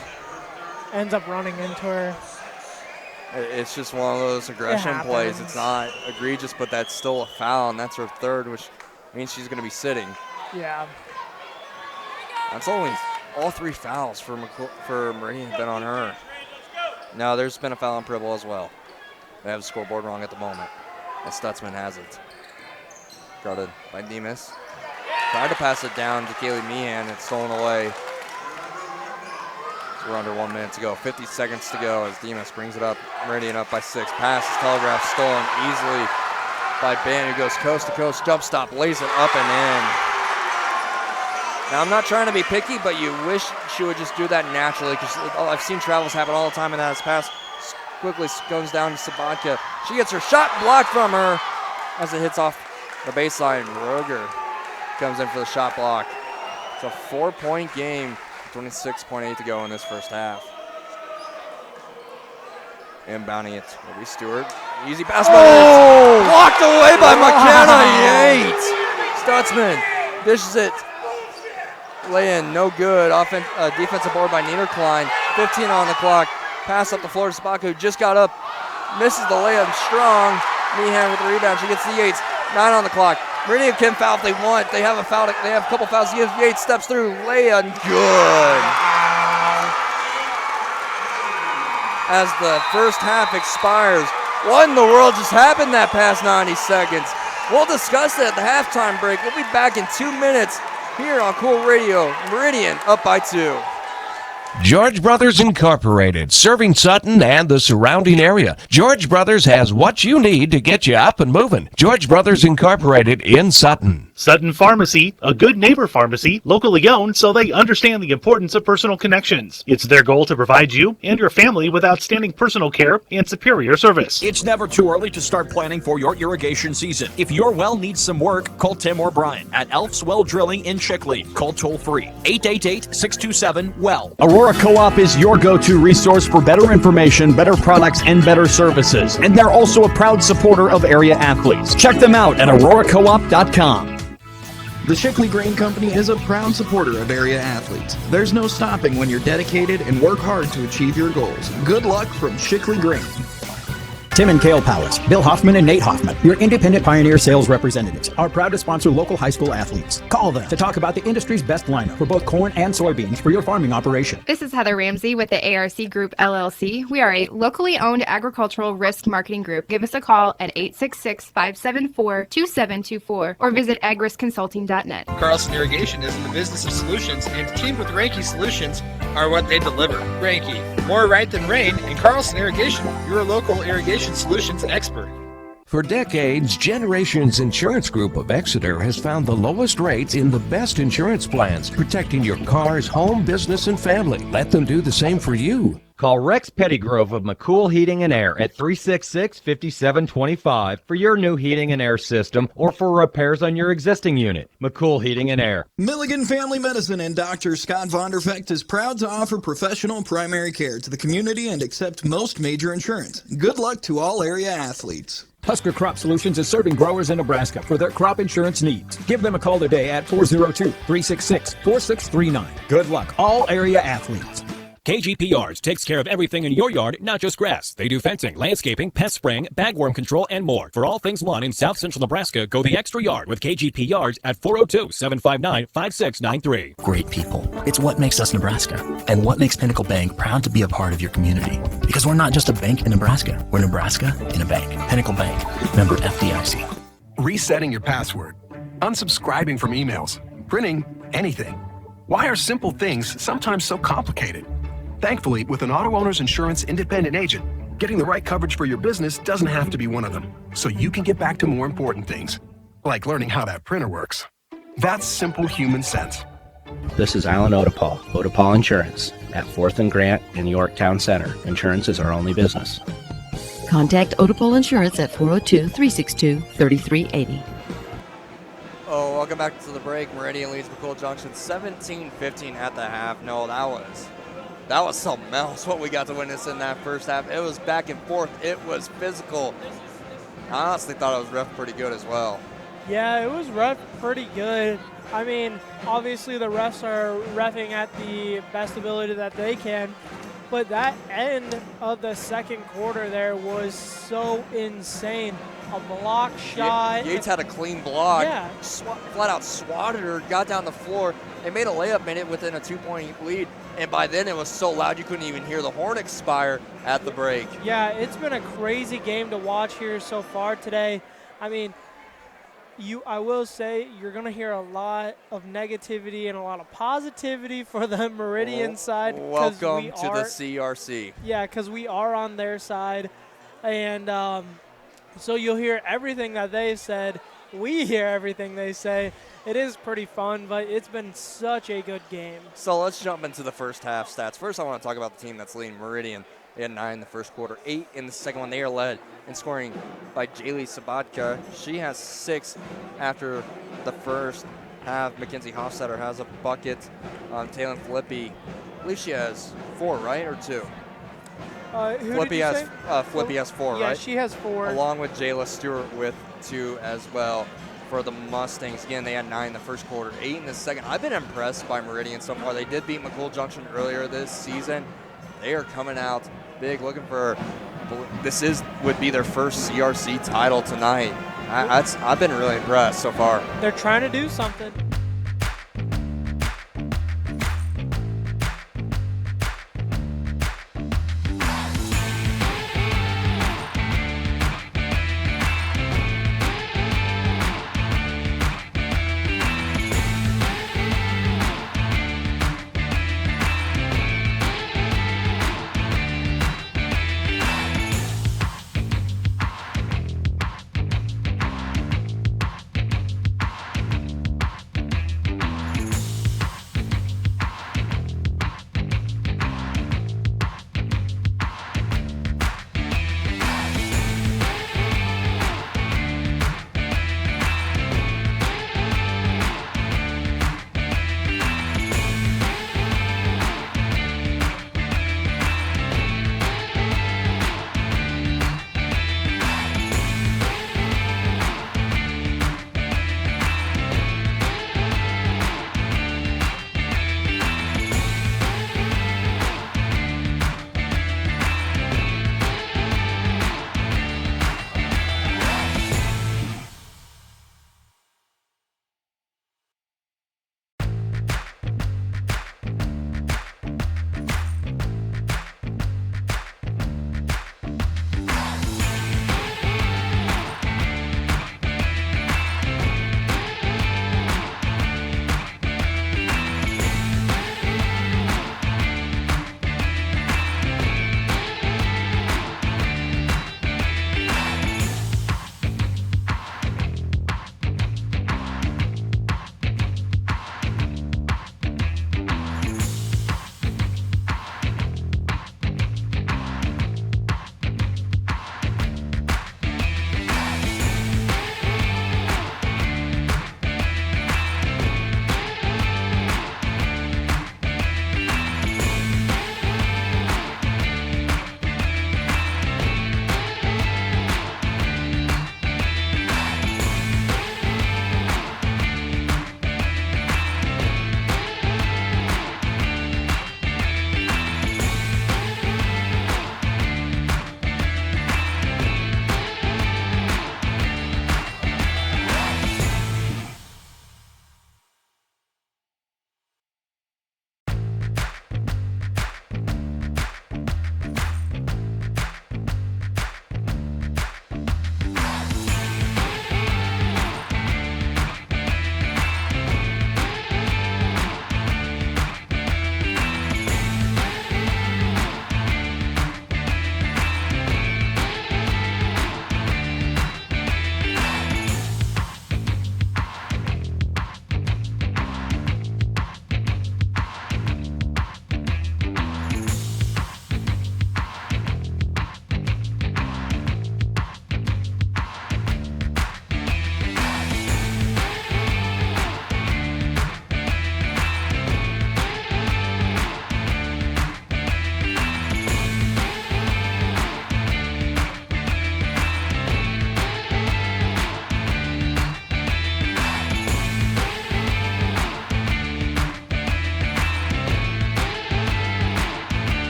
ends up running into her. It's just one of those aggression plays. It's not egregious, but that's still a foul, and that's her third, which means she's going to be sitting. Yeah. That's only all 3 fouls for Meridian have been on her. No, there's been a foul on Pribble as well. They have the scoreboard wrong at the moment, as Stutzman has it. Guarded by Demas. Tried to pass it down to Kaylee Meehan. It's stolen away. So we're under 1 minute to go. 50 seconds to go as Demas brings it up. Meridian up by 6. Pass is telegraphed, stolen easily by Ben, who goes coast to coast. Jump stop, lays it up and in. Now, I'm not trying to be picky, but you wish she would just do that naturally, because I've seen travels happen all the time, and that pass quickly goes down to Sabatka. She gets her shot blocked from her as it hits off the baseline. Roger comes in for the shot block. It's a 4-point game, 26.8 to go in this first half. Inbounding it will be Stewart. Easy pass, blocked away by McKenna Yates. Stutzman dishes it. Lay-in, no good. Defensive board by Niederklein. 15 on the clock. Pass up the floor to Sabatka, who just got up. Misses the layup strong. Meehan with the rebound. She gets to Yates. 9 on the clock. Meridian can foul if they want. They have a foul. They have a couple fouls. Yates steps through. Lay-in, good. As the first half expires, what in the world just happened that past 90 seconds? We'll discuss it at the halftime break. We'll be back in 2 minutes here on KOOL Radio. Meridian up by 2. George Brothers Incorporated, serving Sutton and the surrounding area. George Brothers has what you need to get you up and moving. George Brothers Incorporated in Sutton. Sutton Pharmacy, a good neighbor pharmacy, locally owned so they understand the importance of personal connections. It's their goal to provide you and your family with outstanding personal care and superior service. It's never too early to start planning for your irrigation season. If your well needs some work, call Tim or Brian at Elf's Well Drilling in Chicley. Call toll-free 888-627-WELL. Aurora Co-op is your go-to resource for better information, better products, and better services. And they're also a proud supporter of area athletes. Check them out at auroracoop.com. The Chicley Grain Company is a proud supporter of area athletes. There's no stopping when you're dedicated and work hard to achieve your goals. Good luck from Chicley Grain. Tim and Kale Powers, Bill Hoffman and Nate Hoffman, your independent Pioneer sales representatives, are proud to sponsor local high school athletes. Call them to talk about the industry's best lineup for both corn and soybeans for your farming operation. This is Heather Ramsey with the ARC Group LLC. We are a locally owned agricultural risk marketing group. Give us a call at 866-574-2724 or visit agriskconsulting.net. Carlson Irrigation is in the business of solutions, and teamed with Ranky Solutions are what they deliver. Ranky, more right than rain, and Carlson Irrigation, your local irrigation solutions expert. For decades, Generations Insurance Group of Exeter has found the lowest rates in the best insurance plans, protecting your cars, home, business, and family. Let them do the same for you. Call Rex Pettygrove of McCool Heating and Air at 366-5725 for your new heating and air system or for repairs on your existing unit. McCool Heating and Air. Milligan Family Medicine and Dr. Scott Vondervecht is proud to offer professional primary care to the community and accept most major insurance. Good luck to all area athletes. Husker Crop Solutions is serving growers in Nebraska for their crop insurance needs. Give them a call today at 402-366-4639. Good luck, all area athletes. KGP Yards takes care of everything in your yard, not just grass. They do fencing, landscaping, pest spraying, bagworm control, and more. For all things lawn in South Central Nebraska, go the extra yard with KGP Yards at 402-759-5693. Great people. It's what makes us Nebraska, and what makes Pinnacle Bank proud to be a part of your community. Because we're not just a bank in Nebraska. We're Nebraska in a bank. Pinnacle Bank. Member FDIC. Resetting your password. Unsubscribing from emails. Printing anything. Why are simple things sometimes so complicated? Thankfully, with an auto owner's insurance independent agent, getting the right coverage for your business doesn't have to be one of them, so you can get back to more important things, like learning how that printer works. That's simple human sense. This is Alan Odepal, Odepal Insurance, at 4th and Grant in Yorktown Center. Insurance is our only business. Contact Odepal Insurance at 402-362-3380. Oh, welcome back to the break. Meridian leads McCool Junction 17-15 at the half. No, that was something else, what we got to witness in that first half. It was back and forth. It was physical. I honestly thought it was ref pretty good as well. Yeah, it was ref pretty good. I mean, obviously the refs are reffing at the best ability that they can, But that end of the second quarter there was so insane. A block shot. Yates had a clean block. Yeah. Flat out swatted her, got down the floor, and made a layup minute within a 2-point lead. And by then it was so loud you couldn't even hear the horn expire at the break. Yeah, it's been a crazy game to watch here so far today. I mean, I will say you're going to hear a lot of negativity and a lot of positivity for the Meridian side. Welcome to the CRC. Yeah, because we are on their side. And so you'll hear everything that they said. We hear everything they say. It is pretty fun, but it's been such a good game. So let's jump into the first half stats. First, I want to talk about the team that's leading Meridian. They had 9 in the first quarter, 8 in the second one. They are led in scoring by Jaylee Sabatka. She has 6 after the first half. Mackenzie Hofstetter has a bucket. Taylor Flippy, I believe she has 4, right, or 2? Flippy has 4, yeah, right? She has 4. Along with Jayla Stewart with 2 as well. For the Mustangs, again, they had 9 in the first quarter, 8 in the second. I've been impressed by Meridian so far. They did beat McCool Junction earlier this season. They are coming out big, looking for would be their first CRC title tonight. I've been really impressed so far. They're trying to do something.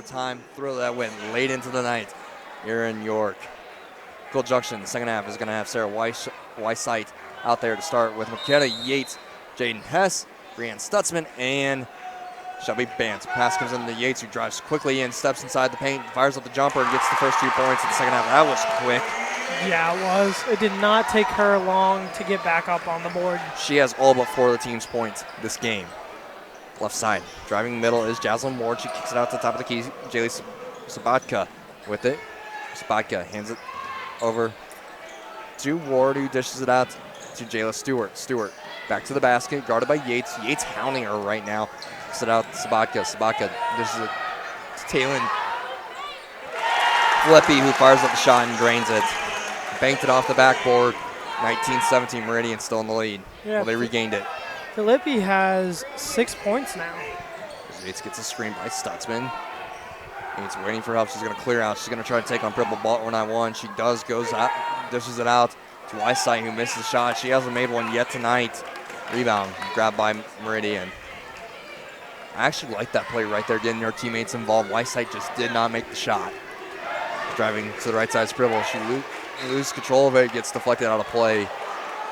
time throw that went late into the night here in York. McCool Junction, the second half, is going to have Sarah Weissite out there to start with McKenna Yates, Jaden Hess, Brianne Stutzman, and Shelby Bant. Pass comes into Yates, who drives quickly in, steps inside the paint, fires up the jumper, and gets the first 2 points in the second half. That was quick. Yeah, it was. It did not take her long to get back up on the board. She has all but 4 of the team's points this game. Left side, driving middle is Jaslyn Ward. She kicks it out to the top of the key. Jaylee Sabatka with it. Sabatka hands it over to Ward, who dishes it out to Jayla Stewart. Stewart back to the basket, guarded by Yates. Yates hounding her right now. Kicks it out to Sabatka. Sabatka dishes it to Taylon Flippy, who fires up the shot and drains it. Banked it off the backboard. 19-17, Meridian still in the lead. Yeah, well, they regained it. Filippi has 6 points now. Yates gets a screen by Stutzman. Yates waiting for help. She's going to clear out. She's going to try to take on Purple Ball 1-on-1. She does, goes out, dishes it out to Weissite, who misses the shot. She hasn't made one yet tonight. Rebound grabbed by Meridian. I actually like that play right there, getting her teammates involved. Weissite just did not make the shot. Driving to the right side, Scribble. She loses control of it, gets deflected out of play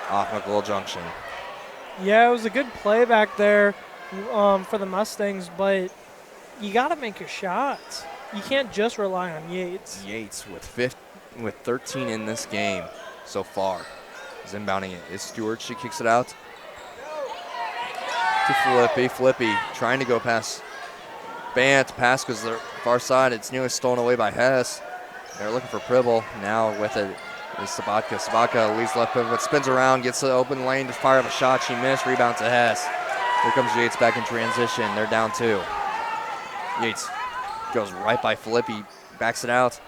off McCool Junction. Yeah, it was a good play back there for the Mustangs, but you got to make your shots. You can't just rely on Yates. Yates with 13 in this game so far is inbounding it. Is Stewart. She kicks it out to Flippy. Flippy trying to go past Bant. Pass goes to the far side. It's nearly stolen away by Hess. They're looking for Pribble. Now with it is Sabatka. Sabatka leads left pivot, spins around, gets the open lane to fire up a shot. She missed. Rebound to Hess. Here comes Yates back in transition. They're down 2. Yates goes right by Filippi, backs it out,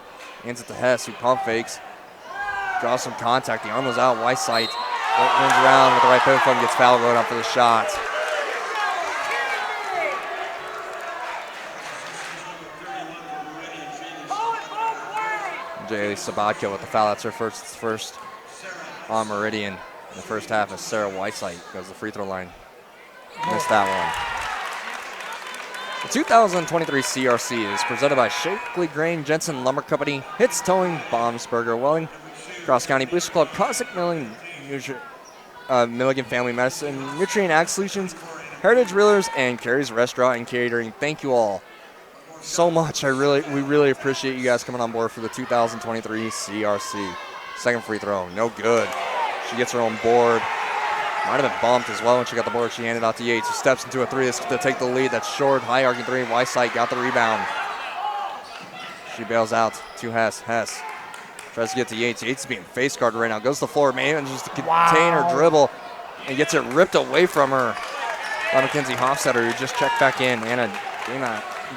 hands it to Hess, who pump fakes, draws some contact. The arm was out. Weissite runs around with the right pivot foot and gets fouled going up for the shot. Jaylee Sabatka with the foul. That's her first on Meridian in the first half as Sarah Weissite goes to the free throw line. Missed that one. The 2023 CRC is presented by Shakely Grain, Jensen Lumber Company, Hits Towing, Baumsberger Welling, Cross County Booster Club, Cossack Milling, Milligan Family Medicine, Nutrient Ag Solutions, Heritage Realtors, and Carrie's Restaurant and Catering. Thank you all so much. We really appreciate you guys coming on board for the 2023 CRC. Second free throw, no good. She gets her own board. Might have been bumped as well when she got the board. She handed out to Yates, who steps into a 3 to take the lead. That's short, high arcing 3. Weissite got the rebound. She bails out to Hess. Hess tries to get to Yates. Yates is being face guarded right now. Goes to the floor, manages to contain her dribble and gets it ripped away from her by Mackenzie Hofstetter, who just checked back in. Anna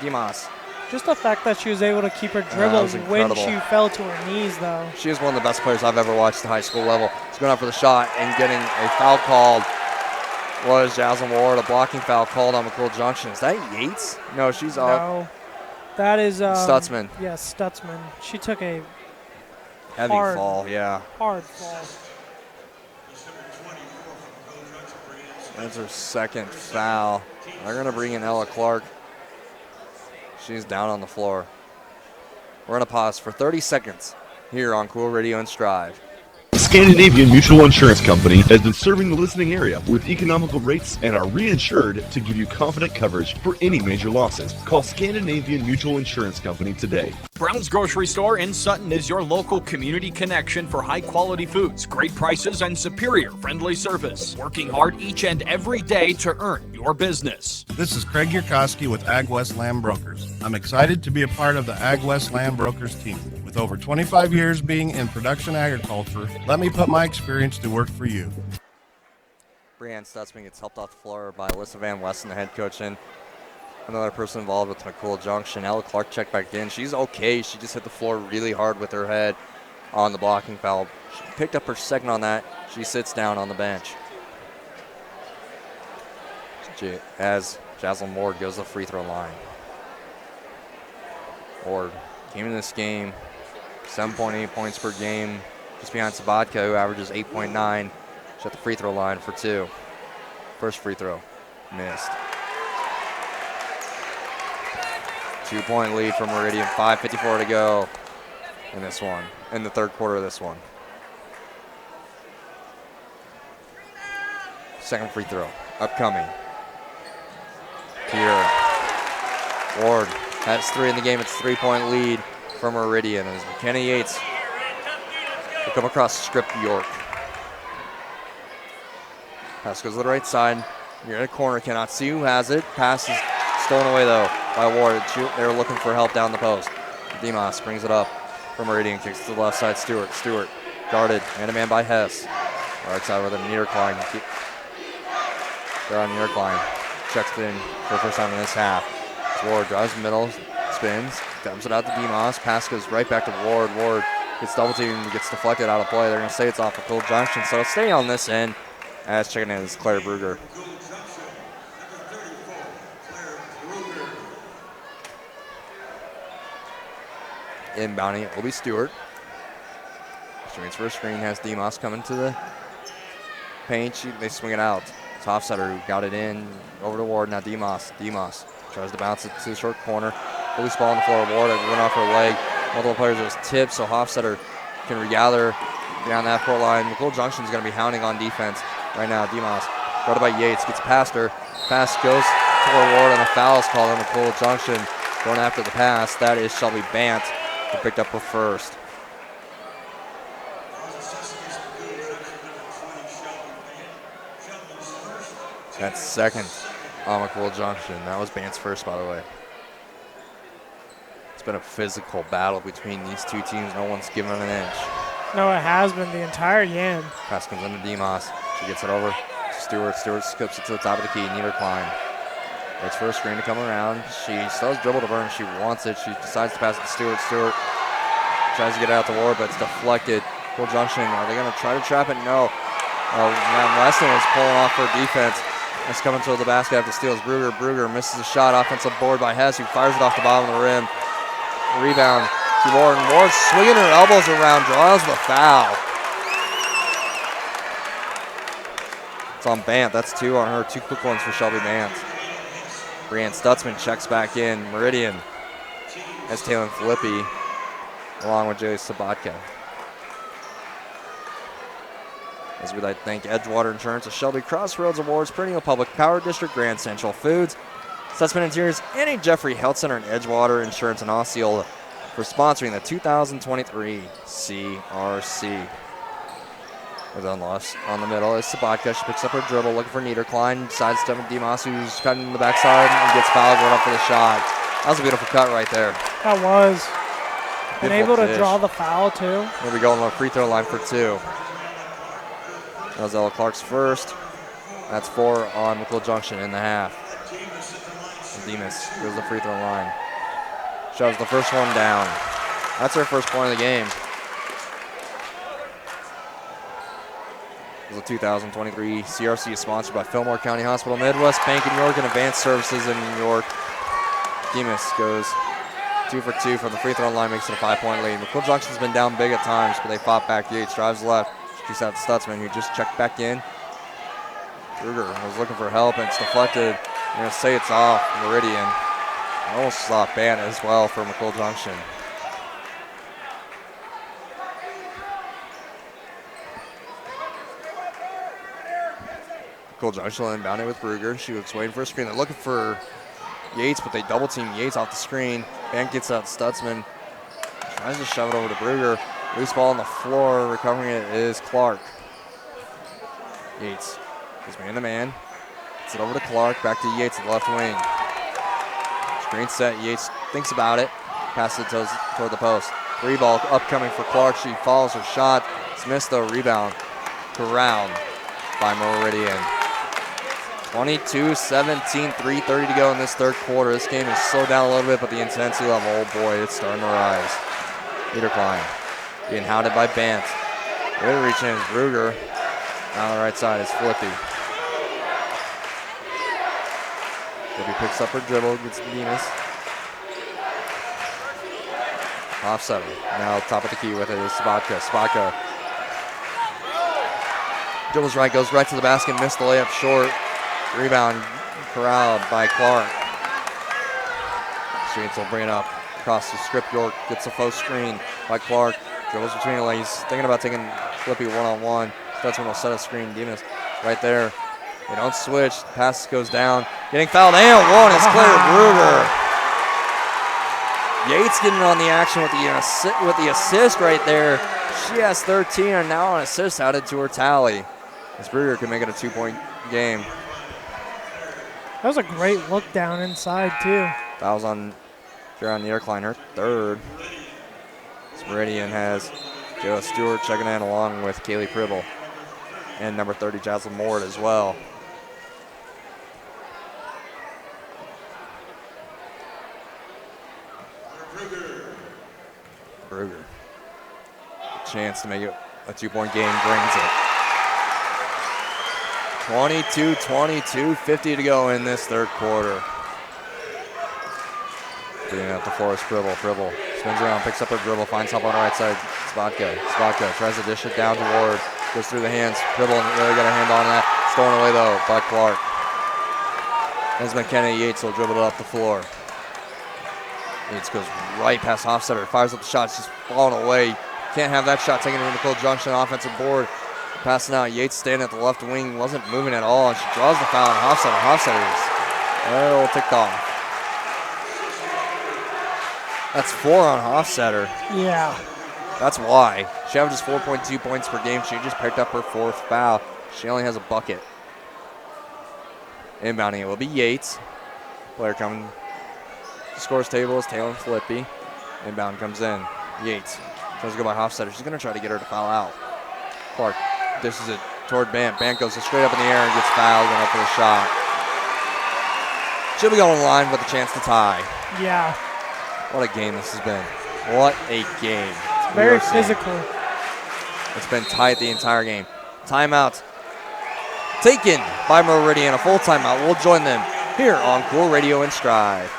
Dimas. Just the fact that she was able to keep her dribble when she fell to her knees, though. She is one of the best players I've ever watched at the high school level. She's going out for the shot and getting a foul called. Was Jaslyn Ward, a blocking foul called on McCool Junction. Is that Yates? No, she's up. No, that is Stutzman. Yes, Stutzman. She took a heavy fall, yeah. Hard fall. That's her second foul. They're going to bring in Ella Clark. She's down on the floor. We're going to pause for 30 seconds here on KOOL Radio and Strive. Scandinavian Mutual Insurance Company has been serving the listening area with economical rates and are reinsured to give you confident coverage for any major losses. Call Scandinavian Mutual Insurance Company today. Brown's Grocery Store in Sutton is your local community connection for high-quality foods, great prices, and superior friendly service. Working hard each and every day to earn your business. This is Craig Yurkowski with Ag West Land Brokers. I'm excited to be a part of the Ag West Land Brokers team. With over 25 years being in production agriculture, let me put my experience to work for you. Brianne Stutzman gets helped off the floor by Alyssa Van Westen, the head coach, and another person involved with McCool Junction. Ella Clark checked back in. She's okay. She just hit the floor really hard with her head on the blocking foul. She picked up her second on that. She sits down on the bench. As Jaslyn Ward goes to the free throw line. Ward came in this game 7.8 points per game, just behind Sabatka, who averages 8.9. She's at the free throw line for 2. First free throw, missed. 2-point lead for Meridian, 5:54 to go in this one, in the third quarter of this one. Second free throw, upcoming. Here, Ward has 3 in the game. It's 3-point lead for Meridian as McKenna Yates will come across, strip York. Pass goes to the right side. You're in a corner, cannot see who has it. Pass is stolen away though by Ward. They're looking for help down the post. Demas brings it up for Meridian, kicks to the left side. Stewart guarded, man-to-man by Hess. Right side with a Niederklein. They're on Niederklein. Checks it in for the first time in this half. Ward drives middle, spins, dumps it out to Demas. Pass goes right back to Ward. Ward gets double teamed, gets deflected out of play. They're going to say it's off of McCool Junction, so stay on this end. As checking in is Claire Bruger. Inbounding it will be Stewart. Swings for a screen, has Demas coming to the paint. They swing it out. It's Hofstetter who got it in over to Ward. Now Demas tries to bounce it to the short corner. Loose ball on the floor. Ward went off her leg. Multiple players, it was tipped, so Hofstetter can regather down that court line. McCool Junction is going to be hounding on defense right now. Demas guarded by Yates, gets past her. Pass goes toward Ward, and a foul is called on McCool Junction. Going after the pass, that is Shelby Bant, who picked up her first. That's second on McCool Junction. That was Bant's first, by the way. It's been a physical battle between these two teams. No one's given an inch. No, it has been the entire game. Pass comes into Demas. She gets it over to Stewart. Stewart skips it to the top of the key. Niederklein waits for a screen to come around. She still has dribble to burn. She wants it. She decides to pass it to Stewart. Stewart tries to get it out to Ward, but it's deflected. McCool Junction, are they going to try to trap it? No. Weston was pulling off her defense. It's coming to the basket after steals. Bruger misses a shot. Offensive board by Hess, who fires it off the bottom of the rim. Rebound to Ward. Ward swinging her elbows around, draws the foul. It's on Bant. That's 2 on her. 2 quick ones for Shelby Bant. Brianne Stutzman checks back in. Meridian has Taylor Filippi along with Jay Sabatka. As we'd like to thank Edgewater Insurance, the Shelby Crossroads Awards, Perennial Public Power District, Grand Central Foods, Stutzman Interiors, and a Jeffrey Health Center and Edgewater Insurance in Osceola for sponsoring the 2023 CRC. With unlost on the middle is Sabatka. She picks up her dribble, looking for Niederklein. Sidestep with Demas, who's cutting in the backside and gets fouled, going up for the shot. That was a beautiful cut right there. That was. And able to dish. draw the foul, too. We'll be going on the free throw line for 2. That was Ella Clark's first. That's 4 on McCool Junction in the half. Demas goes to the free throw line. Shoves the first one down. That's her first point of the game. The 2023 CRC is sponsored by Fillmore County Hospital, Midwest Bank in York, and Advanced Services in New York. Demas goes 2 for 2 from the free throw line, makes it a 5-point lead. McCool Junction's been down big at times, but they fought back. Yates drives left. She's out to Stutzman, who just checked back in. Kruger was looking for help, and it's deflected. I'm going to say it's off Meridian. I almost saw Bant as well for McCool Junction. McCool Junction inbounded with Bruger. She was waiting for a screen. They're looking for Yates, but they double team Yates off the screen. Bant gets out Stutzman. Tries to shove it over to Bruger. Loose ball on the floor. Recovering it is Clark. Yates is man-to-man. Gets it over to Clark. Back to Yates at the left wing. Screen set. Yates thinks about it. Passes it toward the post. 3 ball upcoming for Clark. She follows her shot. It's missed though. Rebound. Corralled by Meridian. 22-17, 3:30 to go in this third quarter. This game has slowed down a little bit, but the intensity level, oh boy, it's starting to rise. Niederklein being hounded by Bant. Really reaching is Bruger. On the right side is Flippy. Flippy picks up her dribble, gets to Demas. Offset. Now top of the key with it is Sabatka. Sabatka dribbles right, goes right to the basket, missed the layup short. Rebound corralled by Clark. Yates will bring it up across the strip. York gets a faux screen by Clark. Dribbles between the legs. Thinking about taking Flippy one-on-one. Stutzman will set a screen. Demas right there. They don't switch. The pass goes down. Getting fouled and one is Claire Bruger. Yates getting on the action with the assist right there. She has 13 and now an assist added to her tally. As Bruger can make it a 2-point game. That was a great look down inside, too. Fouls on Jaron Nierklein, her third. Meridian has Joe Stewart checking in along with Kaylee Pribble. And number 30, Jaslyn Moore as well. Bruger. A chance to make it a 2-point game, brings it. 22-22, 50 to go in this third quarter. Getting up the floor is Pribble. Pribble spins around, picks up her dribble, finds help on the right side. Spotka tries to dish it down to Ward. Goes through the hands. Pribble really got a hand on that. Stolen away though by Clark. As McKenna Yates will dribble it up the floor. Yates goes right past Hofstetter, fires up the shot, it's just falling away. Can't have that shot taken into McCool Junction offensive board. Passing out, Yates standing at the left wing, wasn't moving at all, and she draws the foul on Hofstetter. Hofstetter's a little ticked off. That's 4 on Hofstetter. Yeah. That's why. She averages 4.2 points per game. She just picked up her 4th foul. She only has a bucket. Inbounding it will be Yates. Player coming. The scores table is Taylor Flippy. Inbound comes in. Yates tries to go by Hofstetter. She's going to try to get her to foul out. Clark dishes it toward Bant. Bant goes straight up in the air and gets fouled and up for the shot. She'll be going line with a chance to tie. Yeah. What a game this has been. What a game. It's very physical. It's been tight the entire game. Timeout taken by Meridian. A full timeout. We'll join them here on KOOL Radio and Strive.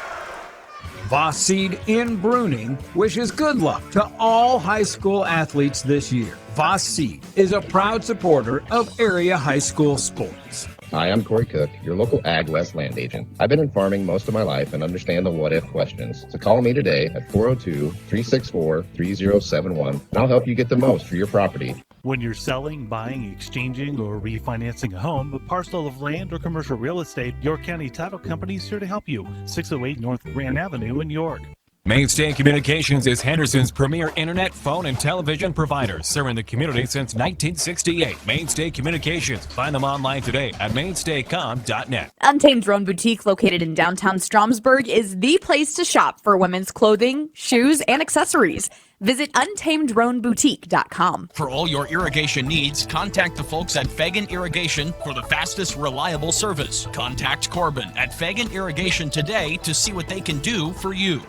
Voss Seed in Bruning wishes good luck to all high school athletes this year. Voss Seed is a proud supporter of area high school sports. Hi, I'm Corey Cook, your local Ag West land agent. I've been in farming most of my life and understand the what-if questions. So call me today at 402-364-3071, and I'll help you get the most for your property. When you're selling, buying, exchanging, or refinancing a home, a parcel of land, or commercial real estate, York County Title Company is here to help you. 608 North Grand Avenue in York. Mainstay Communications is Henderson's premier internet, phone, and television provider, serving the community since 1968. Mainstay Communications. Find them online today at mainstaycom.net. Untamed Drone Boutique, located in downtown Stromsburg, is the place to shop for women's clothing, shoes, and accessories. Visit untamedroneboutique.com. For all your irrigation needs, contact the folks at Fagan Irrigation for the fastest, reliable service. Contact Corbin at Fagan Irrigation today to see what they can do for you.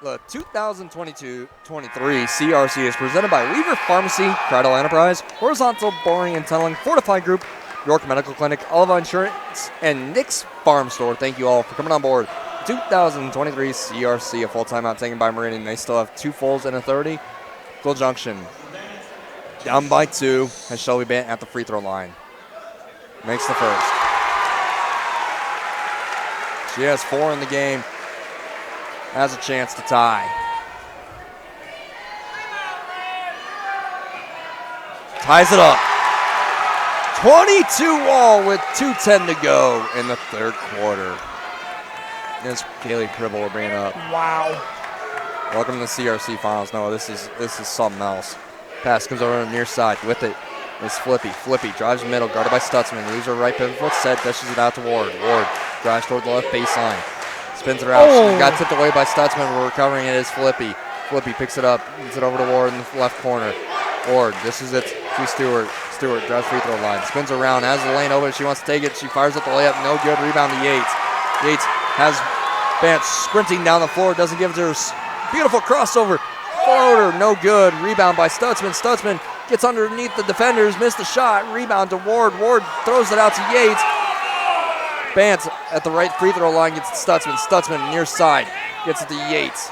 The 2022-23 CRC is presented by Weaver Pharmacy, Cradle Enterprise, Horizontal Boring and Tunneling, Fortified Group, York Medical Clinic, Oliva Insurance, and Nick's Farm Store. Thank you all for coming on board. 2023 CRC, a full timeout taken by Meridian. They still have 2 fulls and a 30. McCool Junction down by 2 as Shelby Bant at the free throw line. Makes the first. She has 4 in the game. Has a chance to tie. Ties it up. 22 all with 2:10 to go in the third quarter. This Kaylee Pribble will bring it up. Wow. Welcome to the CRC finals. No, this is something else. Pass comes over on the near side. With it is Flippy. Flippy drives middle, guarded by Stutzman. Leaves her right pivot foot set, dishes it out to Ward. Ward drives toward the left baseline. Spins it out. Oh. She got tipped away by Stutzman. We're recovering it is Flippy. Flippy picks it up, gets it over to Ward in the left corner. Ward, this is it to Stewart. Stewart drives free throw line. Spins around, has the lane open. She wants to take it. She fires up the layup. No good. Rebound to Yates. Yates has Bant sprinting down the floor. Doesn't give it to her. Beautiful crossover. Floater. No good. Rebound by Stutzman. Stutzman gets underneath the defenders. Missed the shot. Rebound to Ward. Ward throws it out to Yates. Bant at the right free throw line gets to Stutzman. Stutzman near side gets it to Yates.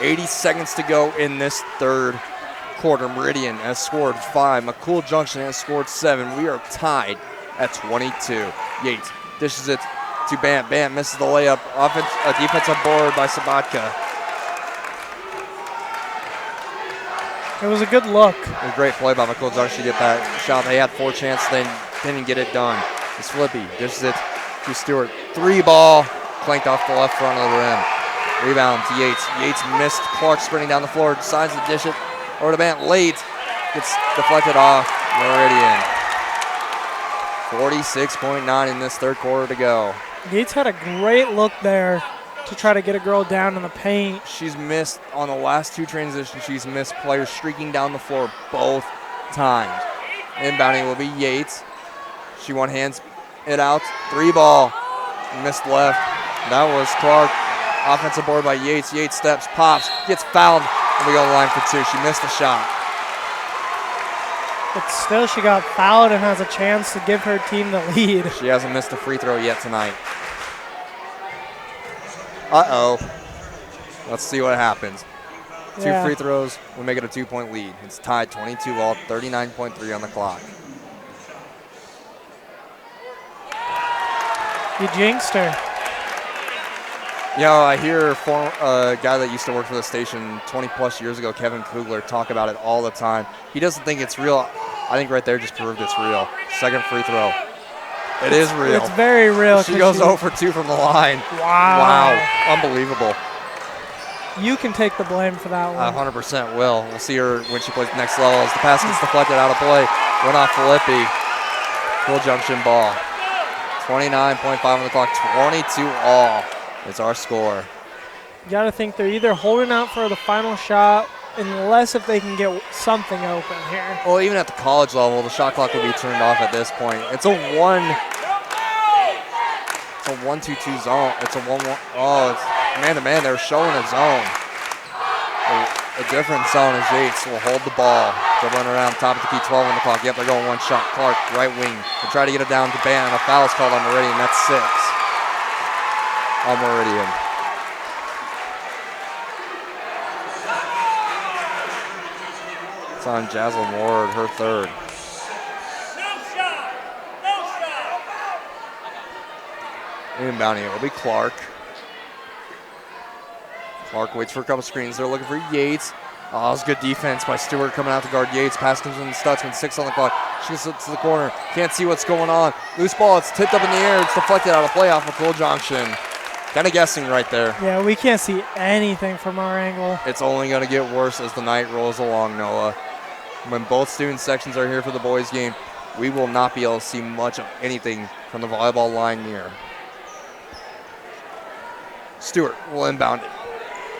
80 seconds to go in this third quarter. Meridian has scored 5. McCool Junction has scored 7. We are tied at 22. Yates dishes it to Bant. Bant misses the layup. Defensive board by Sabatka. It was a good look. It was a great play by McCool Junction to get that shot. They had 4 chances, then didn't get it done. It's Flippy. Dishes it to Stewart. 3 ball. Clanked off the left front of the rim. Rebound to Yates. Yates missed. Clark sprinting down the floor. Decides to dish it over to Bant late. Gets deflected off. Meridian. 46.9 in this third quarter to go. Yates had a great look there to try to get a girl down in the paint. She's missed on the last 2 transitions. She's missed players streaking down the floor both times. Inbounding will be Yates. She one-hands it out. 3 ball. Missed left. That was Clark. Offensive board by Yates. Yates steps, pops, gets fouled, and we go to the line for 2. She missed the shot. But still, she got fouled and has a chance to give her team the lead. She hasn't missed a free throw yet tonight. Uh-oh. Let's see what happens. 2 free throws, we make it a 2-point lead. It's tied 22-all, 39.3 on the clock. You jinxed her. You know, I hear a guy that used to work for the station 20-plus years ago, Kevin Kugler, talk about it all the time. He doesn't think it's real. I think right there just proved it's real. Second free throw. It is real. It's very real. She goes 0 for 2 from the line. Wow. Unbelievable. You can take the blame for that one. 100% will. We'll see her when she plays next level. As the pass gets deflected out of play. Run off Filippi. McCool Junction ball. 29.5 on the clock. 22-all. It's our score. You got to think they're either holding out for the final shot, unless if they can get something open here. Well, even at the college level, the shot clock would be turned off at this point. It's a 1-2-2 zone. It's a 1-1. Oh, it's man-to-man. They're showing a zone. A different zone as Yates will hold the ball. They're running around top of the key, 12 on the clock. Yep, they're going 1 shot. Clark, right wing. They try to get it down to Bant, and a foul is called on Meridian. That's 6 on Meridian. It's on Jaslyn Ward, her 3rd. Inbounding it will be Clark. Clark waits for a couple screens. They're looking for Yates. Oh, it was good defense by Stewart coming out to guard Yates. Pass comes in Stutzman, 6 on the clock. She gets to the corner. Can't see what's going on. Loose ball, it's tipped up in the air. It's deflected out of play off McCool Junction. Kind of guessing right there. Yeah, we can't see anything from our angle. It's only going to get worse as the night rolls along, Noah. When both student sections are here for the boys game, we will not be able to see much of anything from the volleyball line near. Stewart will inbound it.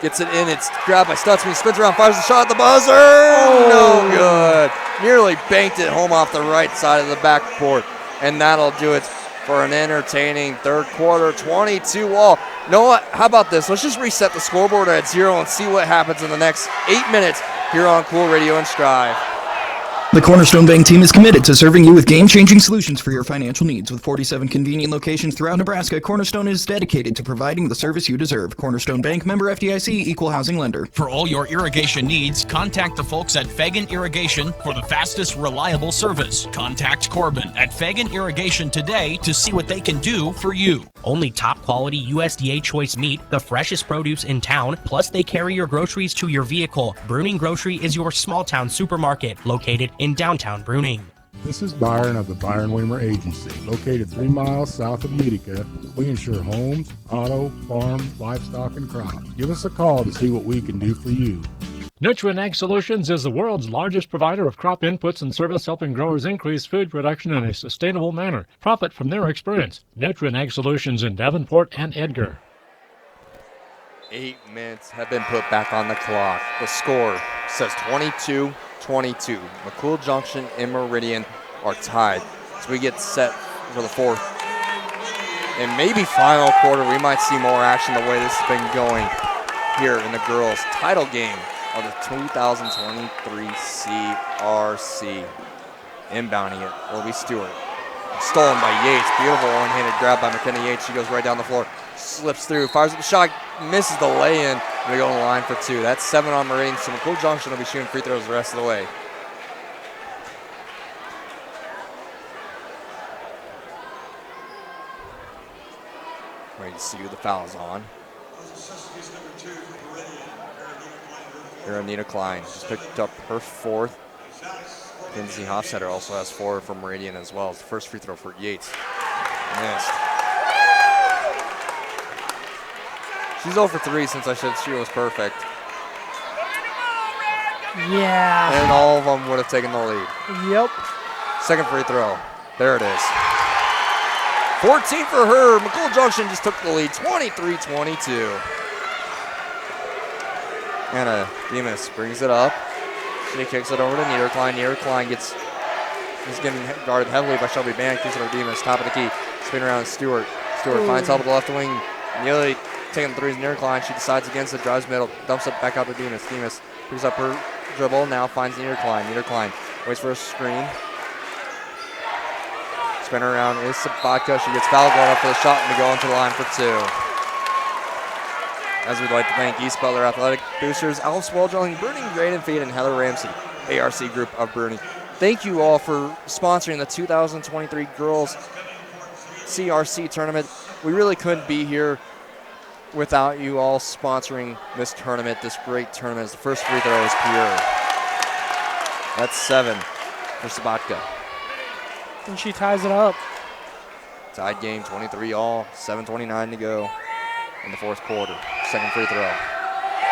Gets it in. It's grabbed by Stutzman. Spins around, fires the shot at the buzzer. Oh. No good. Nearly banked it home off the right side of the backboard. And that'll do it for an entertaining third quarter, 22-all. Noah, how about this? Let's just reset the scoreboard at 0 and see what happens in the next 8 minutes here on KOOL Radio and Strive. The Cornerstone Bank team is committed to serving you with game-changing solutions for your financial needs. With 47 convenient locations throughout Nebraska, Cornerstone is dedicated to providing the service you deserve. Cornerstone Bank, member FDIC, equal housing lender. For all your irrigation needs, contact the folks at Fagan Irrigation for the fastest, reliable service. Contact Corbin at Fagan Irrigation today to see what they can do for you. Only top quality USDA choice meat, the freshest produce in town, plus they carry your groceries to your vehicle. Bruning Grocery is your small town supermarket located in downtown Bruning. This is Byron of the Byron Weimer Agency, located 3 miles south of Utica. We insure homes, auto, farm, livestock, and crops. Give us a call to see what we can do for you. Nutrient Ag Solutions is the world's largest provider of crop inputs and service, helping growers increase food production in a sustainable manner. Profit from their experience. Nutrient Ag Solutions in Davenport and Edgar. 8 minutes have been put back on the clock. The score says 22-22. McCool Junction and Meridian are tied. So we get set for the fourth and maybe final quarter. We might see more action the way this has been going here in the girls' title game of the 2023 CRC. Inbounding it will be Stewart. Stolen by Yates. Beautiful one-handed grab by McKenna Yates. She goes right down the floor. Slips through. Fires up the shot. Misses the lay-in. We go on the line for 2. That's 7 on Meridian. So McCool Junction will be shooting free throws the rest of the way. Wait to see who the foul's on. Here, Anita Klein just picked up her 4th. Lindsay Hofstetter also has 4 from Meridian as well. It's the first free throw for Yates. Missed. She's 0 for 3 since I said she was perfect. Yeah. And all of them would have taken the lead. Yep. Second free throw. There it is. 14 for her. McCool Junction just took the lead, 23-22. Anna Demas brings it up. She kicks it over to Niederklein. Niederklein is getting guarded heavily by Shelby Band. Kicks it over to Demas. Top of the key. Spin around Stewart. Stewart finds help at the left wing. Nearly taking the threes. Niederklein. She decides against it. Drives middle. Dumps it back out to Demas. Demas picks up her dribble. Now finds Niederklein. Niederklein waits for a screen. Spin around is Sabatka. She gets fouled going up for the shot and to go into the line for 2. As we'd like to thank East Butler Athletic Boosters, Alf Swelldrilling, Bruning, Grain and Feed, and Heather Ramsey, ARC Group of Bruning. Thank you all for sponsoring the 2023 Girls CRC Tournament. We really couldn't be here without you all sponsoring this tournament, this great tournament. The first free throw is pure. That's 7 for Sabatka. And she ties it up. Tied game, 23 all, 7:29 to go in the 4th quarter. Second free throw.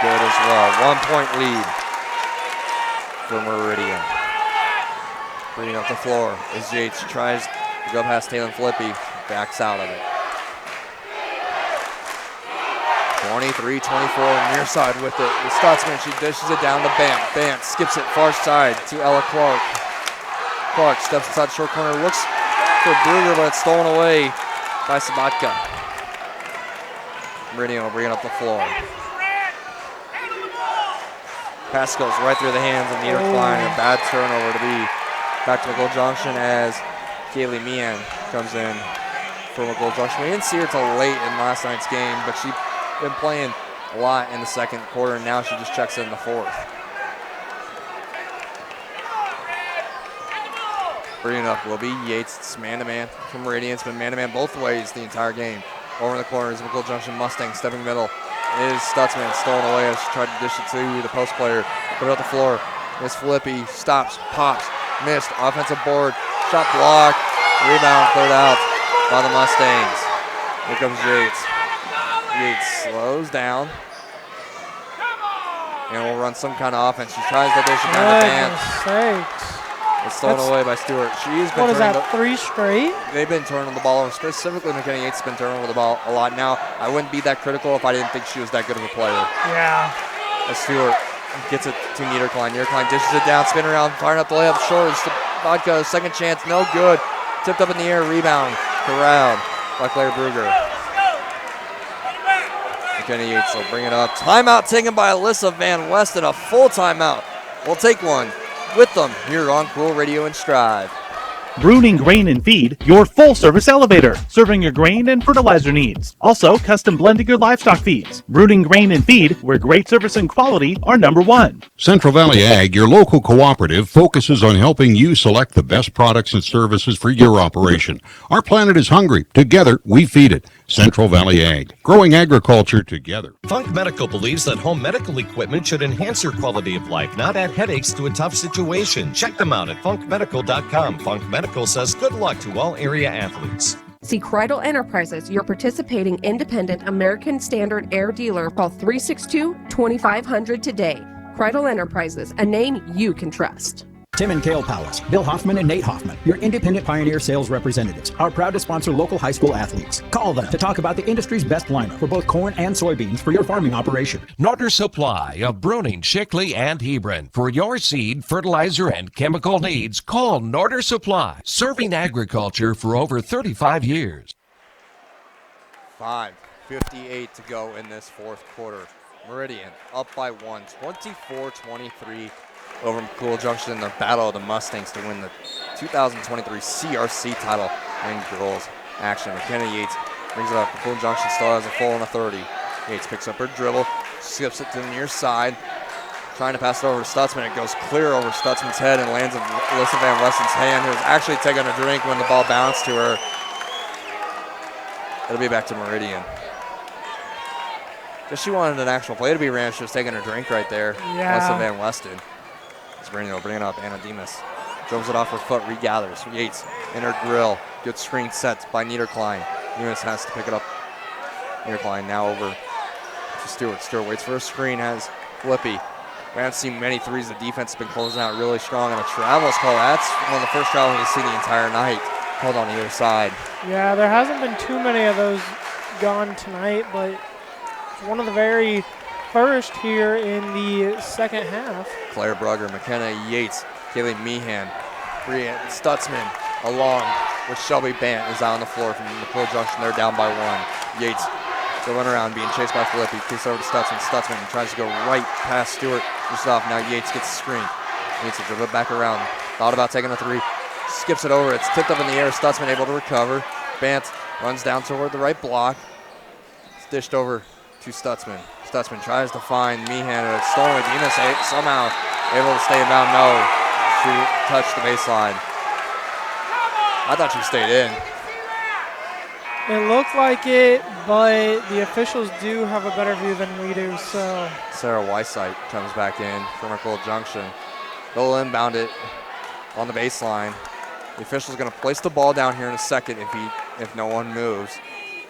Good as well. 1 point lead for Meridian. Bringing up the floor as Yates tries to go past Taylor Flippy. Backs out of it. 23-24 near side with it. The Stutzman, she dishes it down to Bant. Bant skips it far side to Ella Clark. Clark steps inside the short corner, looks for Bruger, but it's stolen away by Sabatka. Meridian will bring it up the floor. Pass goes right through the hands of Niederklein. A bad turnover to be back to McCool Junction as Kaylee Meehan comes in for McCool Junction. We didn't see her till late in last night's game, but she's been playing a lot in the 2nd quarter, and now she just checks in the 4th. Bringing it up will be Yates. It's man-to-man from Meridian. It's been man-to-man both ways the entire game. Over in the corner is McCool Junction Mustang. Stepping middle is Stutzman. Stolen away as she tried to dish it to the post player. Put it up the floor. Miss Flippy stops, pops, missed. Offensive board. Shot blocked. Rebound cleared out by the Mustangs. Here comes Yates. Yates slows down. And will run some kind of offense. She tries to dish it down to Bant. It's stolen away by Stewart. She's been what is that, 3 straight? They've been turning the ball over. Specifically, McKenna Yates has been turning over the ball a lot. Now, I wouldn't be that critical if I didn't think she was that good of a player. Yeah. As Stewart gets it to Niederklein. Niederklein dishes it down, spin around, firing up the layup short. Vodka, second chance, no good. Tipped up in the air, rebound, corralled by Claire Bruger. McKenna Yates will bring it up. Timeout taken by Alyssa Van Westen, a full timeout. We'll take one with them here on KOOL Radio and Strive. Bruning Grain and Feed, your full-service elevator, serving your grain and fertilizer needs. Also, custom blending your livestock feeds. Bruning Grain and Feed, where great service and quality are number one. Central Valley Ag, your local cooperative, focuses on helping you select the best products and services for your operation. Our planet is hungry. Together, we feed it. Central Valley Ag, growing agriculture together. Funk Medical believes that home medical equipment should enhance your quality of life, not add headaches to a tough situation. Check them out at funkmedical.com. Funk Medical says good luck to all area athletes. See Kreidel Enterprises, your participating independent American Standard Air dealer. Call 362-2500 today. Kreidel Enterprises, a name you can trust. Tim and Kale Powers, Bill Hoffman and Nate Hoffman, your independent Pioneer sales representatives, are proud to sponsor local high school athletes. Call them to talk about the industry's best lineup for both corn and soybeans for your farming operation. Norder Supply of Bruning, Shickley, and Hebron. For your seed, fertilizer, and chemical needs, call Norder Supply, serving agriculture for over 35 years. 5:58 to go in this 4th quarter. Meridian up by 1, 24-23. Over McCool Junction in the battle of the Mustangs to win the 2023 CRC title in girls action. McKenna Yates brings it up. McCool Junction still has a full and a 30. Yates picks up her dribble, skips it to the near side, trying to pass it over to Stutzman. It goes clear over Stutzman's head and lands in Alyssa Van Westen's hand, who was actually taking a drink when the ball bounced to her. It'll be back to Meridian. If she wanted an actual play to be ran, she was taking her drink right there. Yeah. Melissa Van Weston. Bringing it up. Anna Demas. Drove it off her foot, regathers. Yates in her grill. Good screen set by Niederklein. Demas has to pick it up. Niederklein now over to Stewart. Stewart waits for a screen, has Flippy. We haven't seen many threes. The defense has been closing out really strong. And a travels call. That's one of the first travels we've seen the entire night. Called on either side. Yeah, there hasn't been too many of those gone tonight, but it's one of the very first here in the second half. Claire Brugger, McKenna Yates, Kaylee Meehan, Brianne Stutzman, along with Shelby Bant is out on the floor from McCool Junction. They're down by 1. Yates going around, being chased by Filippi. Kicks over to Stutzman. Stutzman tries to go right past Stewart. Just off. Now Yates gets the screen. Yates to dribble it back around. Thought about taking a three. Skips it over. It's tipped up in the air. Stutzman able to recover. Bant runs down toward the right block. It's dished over to Stutzman. Stutzman tries to find Meehan. It's stolen with Demas. Somehow able to stay in bound. No. She touched the baseline. I thought she stayed in. It looked like it, but the officials do have a better view than we do, so. Sarah Weissite comes back in from McCool Junction. They'll inbound it on the baseline. The official's going to place the ball down here in a second if no one moves.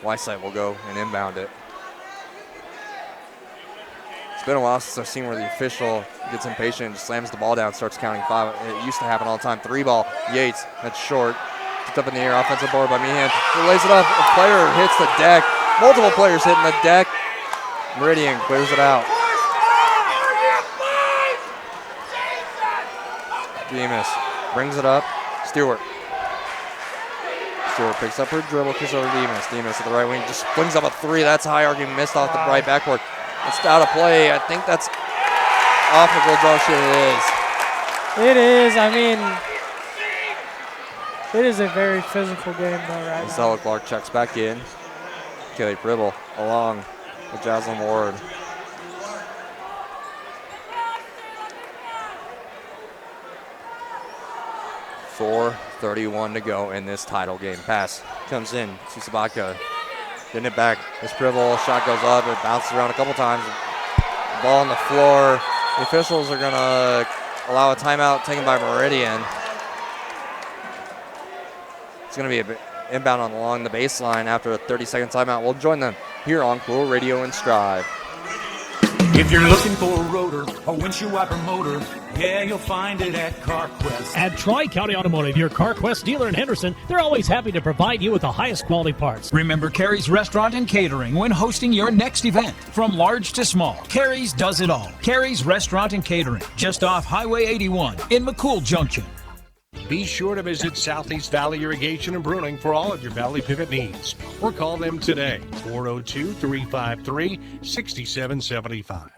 Weissite will go and inbound it. It's been a while since I've seen where the official gets impatient and just slams the ball down, starts counting 5. It used to happen all the time. 3 ball, Yates, that's short. Picked up in the air, offensive board by Meehan. He lays it up, a player hits the deck. Multiple players hitting the deck. Meridian clears it out. Demas brings it up. Stewart picks up her dribble, kicks over Demas. Demas at the right wing just flings up a 3. That's high, argument missed off the right backboard. It's out of play. I think that's off McCool Junction. It is. I mean, it is a very physical game, though, right now. Stella Clark checks back in. Kaylee Pribble along with Jocelyn Ward. .4:31 to go in this title game. Pass comes in to Sabatka. Getting it back. This Pribble shot goes up. It bounces around a couple times. Ball on the floor. The officials are going to allow a timeout taken by Meridian. It's going to be an inbound along the baseline after a 30-second timeout. We'll join them here on KOOL Radio and Strive. If you're looking for a rotor, a windshield wiper motor, yeah, you'll find it at CarQuest. At Tri-County Automotive, your CarQuest dealer in Henderson, they're always happy to provide you with the highest quality parts. Remember Carrie's Restaurant and Catering when hosting your next event. From large to small, Carrie's does it all. Carrie's Restaurant and Catering, just off Highway 81 in McCool Junction. Be sure to visit Southeast Valley Irrigation and Pruning for all of your valley pivot needs. Or call them today, 402-353-6775.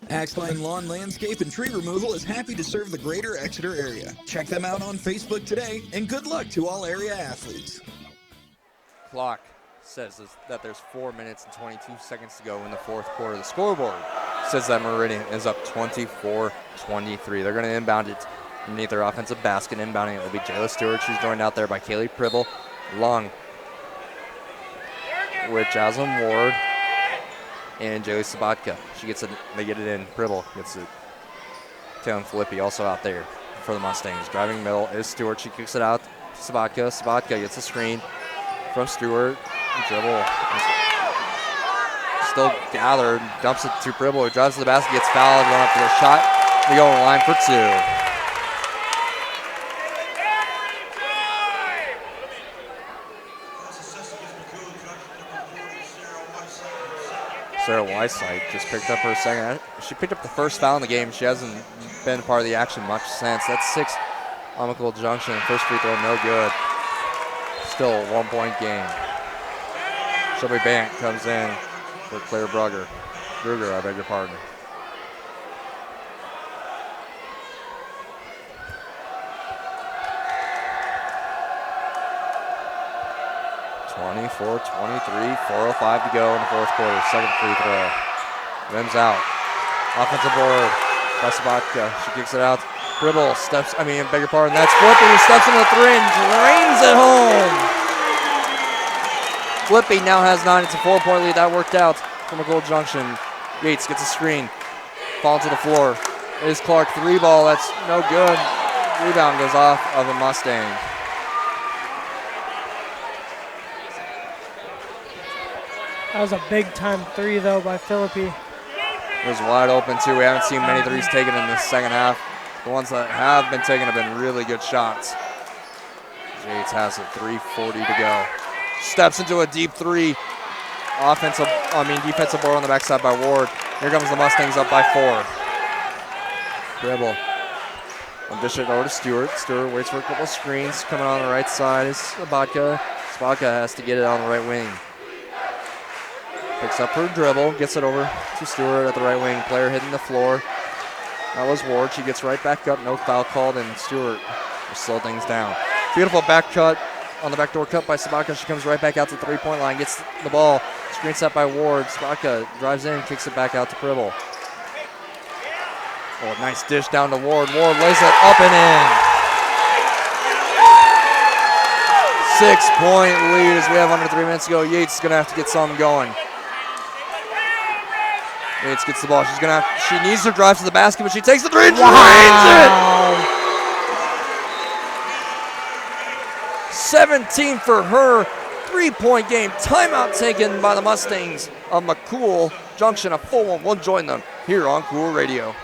Axline Lawn Landscape and Tree Removal is happy to serve the greater Exeter area. Check them out on Facebook today, and good luck to all area athletes. Clock says that there's 4 minutes and 22 seconds to go in the fourth quarter. The scoreboard says that Meridian is up 24-23. They're going to inbound it underneath their offensive basket. Inbounding it will be Jayla Stewart. She's joined out there by Kaylee Pribble. Long with Jocelyn Ward and Joey Sabatka. They get it in. Pribble gets it. Taylor Filippi also out there for the Mustangs. Driving middle is Stewart. She kicks it out to Sabatka. Sabatka gets a screen from Stewart. Dribble. Still gathered. Dumps it to Pribble, who drives to the basket, gets fouled, going up for the shot. They go on the line for 2. Sarah Weissite just picked up her second. She picked up the first foul in the game. She hasn't been part of the action much since. That's 6 on McCool Junction. First free throw, no good. Still a 1-point game. Shelby Bant comes in for Claire Brugger. I beg your pardon. .24-23, 4:05 to go in the fourth quarter. Second free throw. Rims out. Offensive board by Sabatka. She kicks it out. Pribble steps, beg your pardon. That's Flippy who steps into the 3 and drains it home. Flippy now has 9. It's a 4-point lead. That worked out from McCool Junction. Yates gets a screen. Falls to the floor. Is Clark 3-ball. That's no good. Rebound goes off of a Mustang. That was a big-time 3, though, by Philippi. It was wide open, too. We haven't seen many threes taken in the second half. The ones that have been taken have been really good shots. Yates has it, 3:40 to go. Steps into a deep 3. Defensive board on the backside by Ward. Here comes the Mustangs up by 4. Dribble. And dish it over to Stewart. Stewart waits for a couple of screens. Coming on the right side is Sabatka. Sabatka has to get it on the right wing. Picks up her dribble. Gets it over to Stewart at the right wing. Player hitting the floor. That was Ward. She gets right back up. No foul called, and Stewart will slow things down. Beautiful back cut on the backdoor cut by Sabatka. She comes right back out to the three-point line. Gets the ball. Screen set by Ward. Sabatka drives in, kicks it back out to Pribble. Oh, nice dish down to Ward. Ward lays it up and in. 6-point lead as we have under 3 minutes to go. Yates is going to have to get something going. Yates gets the ball. She needs to drive to the basket, but she takes the three and drains it. 17 for her. 3-point game. Timeout taken by the Mustangs of McCool Junction. A full one. We'll join them here on KOOL Radio.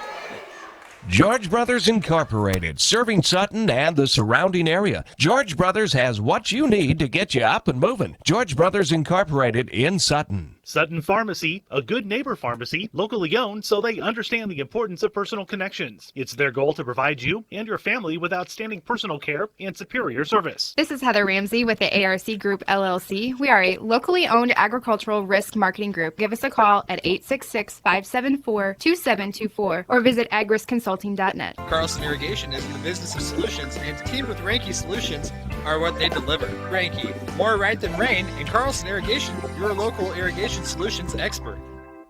George Brothers Incorporated, serving Sutton and the surrounding area. George Brothers has what you need to get you up and moving. George Brothers Incorporated in Sutton. Sutton Pharmacy, a good neighbor pharmacy, locally owned so they understand the importance of personal connections. It's their goal to provide you and your family with outstanding personal care and superior service. This is Heather Ramsey with the ARC Group LLC. We are a locally owned agricultural risk marketing group. Give us a call at 866-574-2724 or visit agriskconsulting.net. Carlson Irrigation is in the business of solutions, and teamed with Ranke Solutions are what they deliver. Ranke, more right than rain, and Carlson Irrigation, your local irrigation solutions expert.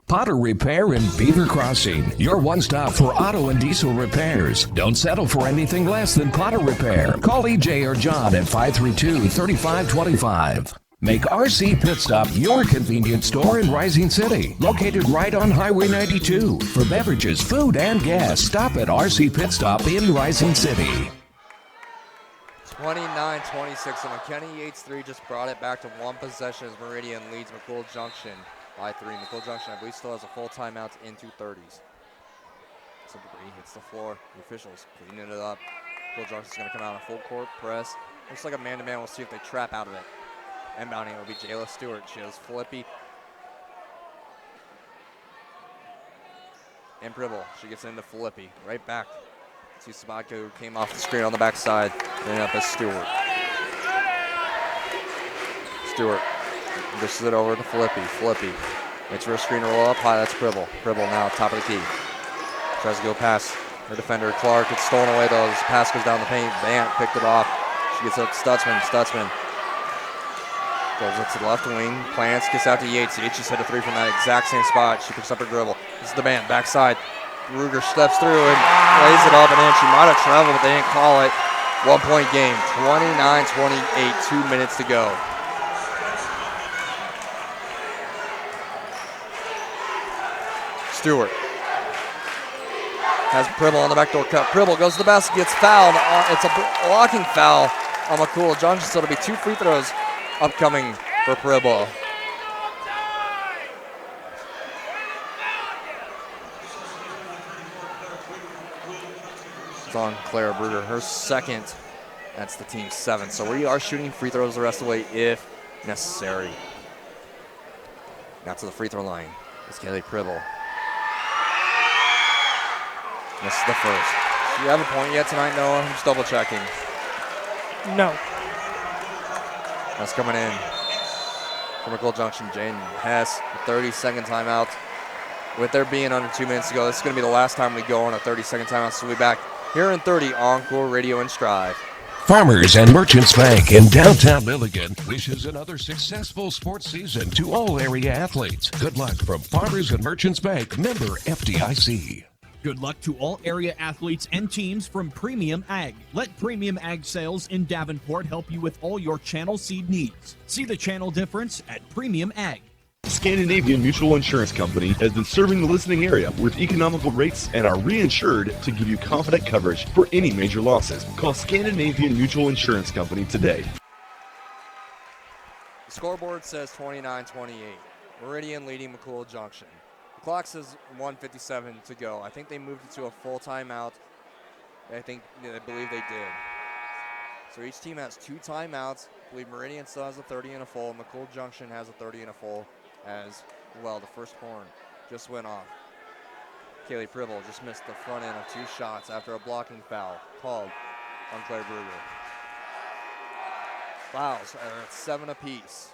Potter Repair in Beaver Crossing, your one-stop for auto and diesel repairs. Don't settle for anything less than Potter Repair. Call EJ or John at 532-3525. Make RC Pit Stop your convenience store in Rising City, located right on Highway 92. For beverages, food, and gas, stop at RC Pit Stop in Rising City. 29-26, and McKenna Yates 3 just brought it back to one possession as Meridian leads McCool Junction by 3. McCool Junction, I believe, still has a full timeout into 30s. Some debris hits the floor. The officials cleaning it up. McCool Junction's going to come out in a full court press. Looks like a man-to-man. We'll see if they trap out of it. Inbounding will be Jayla Stewart. She has Flippy. And Pribble. She gets into Flippy. Right back to Sabatka, who came off the screen on the backside. Ending up as Stewart. Stewart dishes it over to Flippy. Flippy makes her a screen roll up high. That's Pribble. Pribble now top of the key. Tries to go past her defender, Clark. It's stolen away, though. This pass goes down the paint. Bant picked it off. She gets up to Stutzman. Stutzman goes up to the left wing. Plants, gets out to Yates. Yates just hit a 3 from that exact same spot. She picks up her dribble. This is the Bant. Backside. Ruger steps through and lays it up and in. She might have traveled, but they didn't call it. 1-point game. 29-28. 2 minutes to go. Stewart has Pribble on the backdoor cut. Pribble goes to the basket, gets fouled. It's a blocking foul on McCool Junction, so it'll be 2 free throws upcoming for Pribble. It's on Clara Bruger, her second. That's the team's 7th. So we are shooting free throws the rest of the way if necessary. Now to the free throw line. It's Kaylee Pribble. This is the first. Do you have a point yet tonight, Noah? I'm just double checking. No. That's coming in from McCool Junction. Jane Hess, a 30-second timeout. With there being under 2 minutes to go, this is going to be the last time we go on a 30-second timeout. So we'll be back here in 30 on KOOL Radio and Strive. Farmers and Merchants Bank in downtown Milligan wishes another successful sports season to all area athletes. Good luck from Farmers and Merchants Bank, member FDIC. Good luck to all area athletes and teams from Premium Ag. Let Premium Ag Sales in Davenport help you with all your channel seed needs. See the channel difference at Premium Ag. Scandinavian Mutual Insurance Company has been serving the listening area with economical rates and are reinsured to give you confident coverage for any major losses. Call Scandinavian Mutual Insurance Company today. The scoreboard says 29-28. Meridian leading McCool Junction. The clock says 1:57 to go. I think they moved it to a full timeout. I believe they did. So each team has 2 timeouts. I believe Meridian still has a 30 and a full. McCool Junction has a 30 and a full as well. The first horn just went off. Kaylee Pribble just missed the front end of 2 shots after a blocking foul called on Claire Bruger. Fouls are at 7 apiece.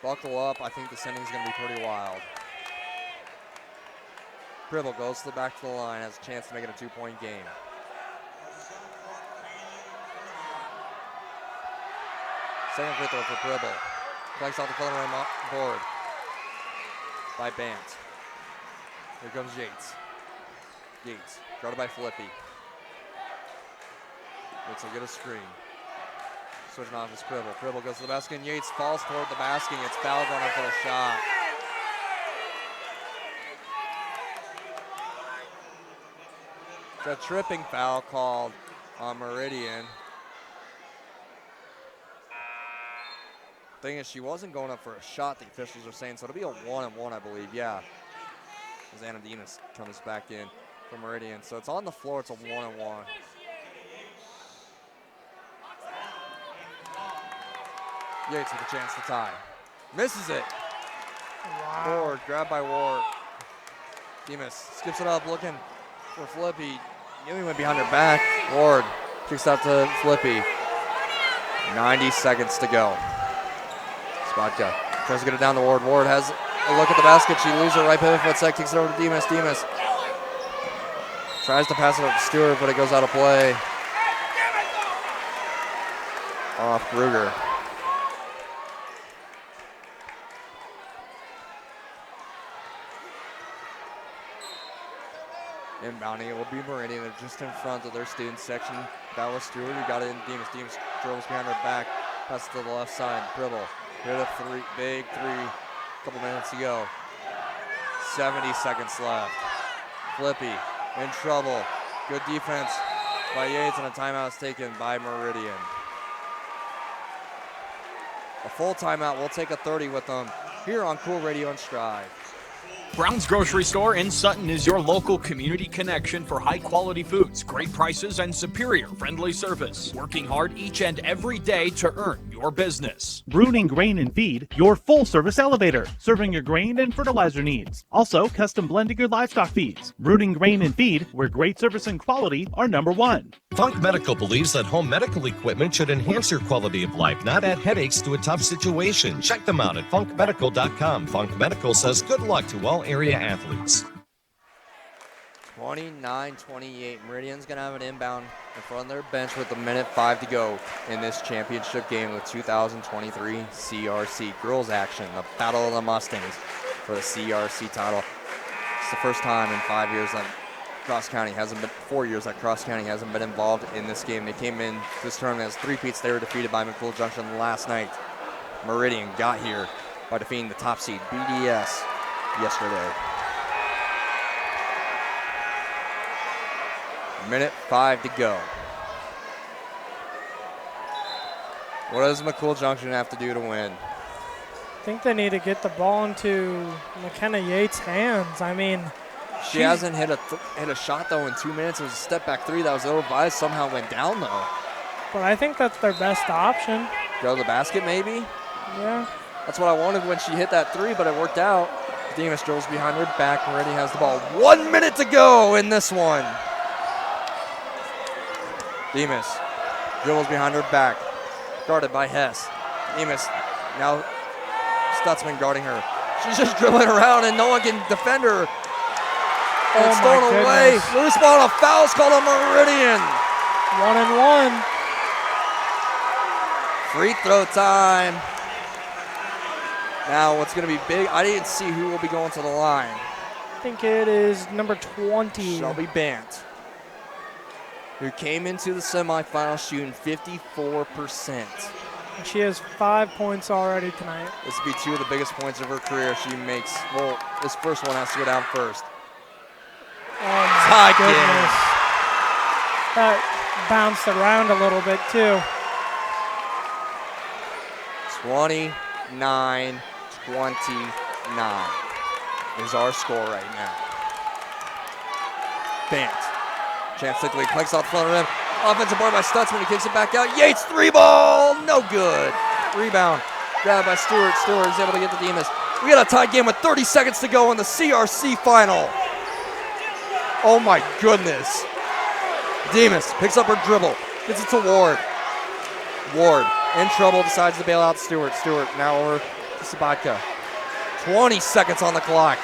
Buckle up. I think the sending is going to be pretty wild. Pribble goes back to the line, has a chance to make it a 2-point game. Second free throw for Pribble. Flanks off the corner on board by Bant. Here comes Yates. Yates, guarded by Flippy. Yates will get a screen. Switching off is Pribble. Pribble goes to the basket, and Yates falls toward the basket. It's fouled going up for the shot. It's a tripping foul called on Meridian. Thing is, she wasn't going up for a shot, the officials are saying, so it'll be a 1-and-1, I believe, yeah. As Anna Demas comes back in for Meridian. So it's on the floor, it's a 1-and-1. Yates with a chance to tie. Misses it. Wow. Ward, grabbed by Ward. Demas skips it up, looking for Flippy. Nearly went behind her back. Ward kicks out to Flippy. 90 seconds to go. Spotka tries to get it down to Ward. Ward has a look at the basket. She loses her right pivot foot set, kicks it over to Demas. Demas tries to pass it up to Stewart, but it goes out of play. Off Bruger. Inbounding, it will be Meridian. They're just in front of their student section. That was Stewart who got it in. Demas. Demas dribbles behind her back. Passes to the left side. Dribble. Hit a big three. Couple minutes to go. 70 seconds left. Flippy in trouble. Good defense by Yates, and a timeout is taken by Meridian. A full timeout. We'll take a 30 with them here on KOOL Radio and Strive. Brown's Grocery Store in Sutton is your local community connection for high-quality foods, great prices, and superior friendly service. Working hard each and every day to earn your business. Bruning Grain and Feed, your full-service elevator, serving your grain and fertilizer needs. Also, custom blending your livestock feeds. Bruning Grain and Feed, where great service and quality are number 1. Funk Medical believes that home medical equipment should enhance your quality of life, not add headaches to a tough situation. Check them out at funkmedical.com. Funk Medical says good luck to all area athletes. 29-28. Meridian's going to have an inbound in front of their bench with 1:05 to go in this championship game of the 2023 CRC girls action, the Battle of the Mustangs for the CRC title. It's the first time in 4 years that Cross County hasn't been involved in this game. They came in this tournament as three-peats. They were defeated by McCool Junction last night. Meridian got here by defeating the top seed BDS yesterday. 1:05 to go. What does McCool Junction have to do to win? I think they need to get the ball into McKenna Yates' hands. I mean, she hasn't hit a shot though in 2 minutes. It was a step back three that was ill advised. Somehow went down though. But I think that's their best option. Go to the basket maybe? Yeah. That's what I wanted when she hit that three, but it worked out. Demas dribbles behind her back. Meridian has the ball. 1 minute to go in this one. Demas dribbles behind her back. Guarded by Hess. Demas now Stutzman guarding her. She's just dribbling around and no one can defend her. And it's thrown away. Loose ball and a foul is called on Meridian. 1-and-1. Free throw time. Now what's going to be big, I didn't see who will be going to the line. I think it is number 20. Shelby Bant, who came into the semifinals shooting 54%. And she has 5 points already tonight. This will be 2 of the biggest points of her career she makes. Well, this first one has to go down first. Oh my goodness. That bounced around a little bit too. 29-29 is our score right now. Bant. Chance Sickley clicks off the front rim. Offensive board by Stutzman. He kicks it back out. Yates, 3-ball. No good. Rebound. Grabbed by Stewart. Stewart is able to get the Demas. We got a tied game with 30 seconds to go in the CRC final. Oh my goodness. Demas picks up her dribble. Gets it to Ward. Ward in trouble. Decides to bail out Stewart. Stewart now over to Sabatka. 20 seconds on the clock.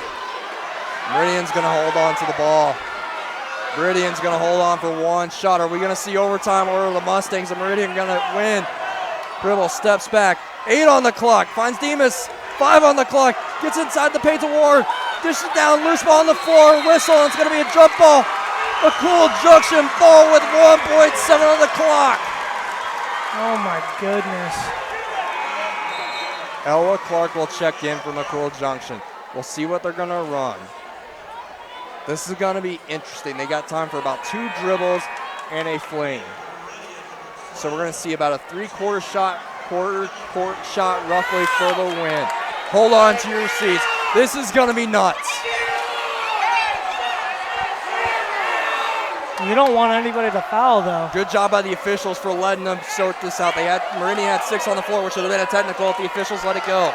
Meridian's going to hold on to the ball. Meridian's going to hold on for one shot. Are we going to see overtime, or are the Mustangs and Meridian going to win? Gribble steps back. 8 on the clock. Finds Demas. 5 on the clock. Gets inside the paint to Ward. Dishes down. Loose ball on the floor. Whistle. And it's going to be a jump ball. McCool Junction ball with 1.7 on the clock. Oh my goodness. Ella Clark will check in for McCool Junction. We'll see what they're going to run. This is going to be interesting. They got time for about 2 dribbles and a fling. So we're going to see about a 3/4 shot, quarter court shot roughly for the win. Hold on to your seats. This is going to be nuts. You don't want anybody to foul, though. Good job by the officials for letting them sort this out. Meridian had 6 on the floor, which would have been a technical if the officials let it go.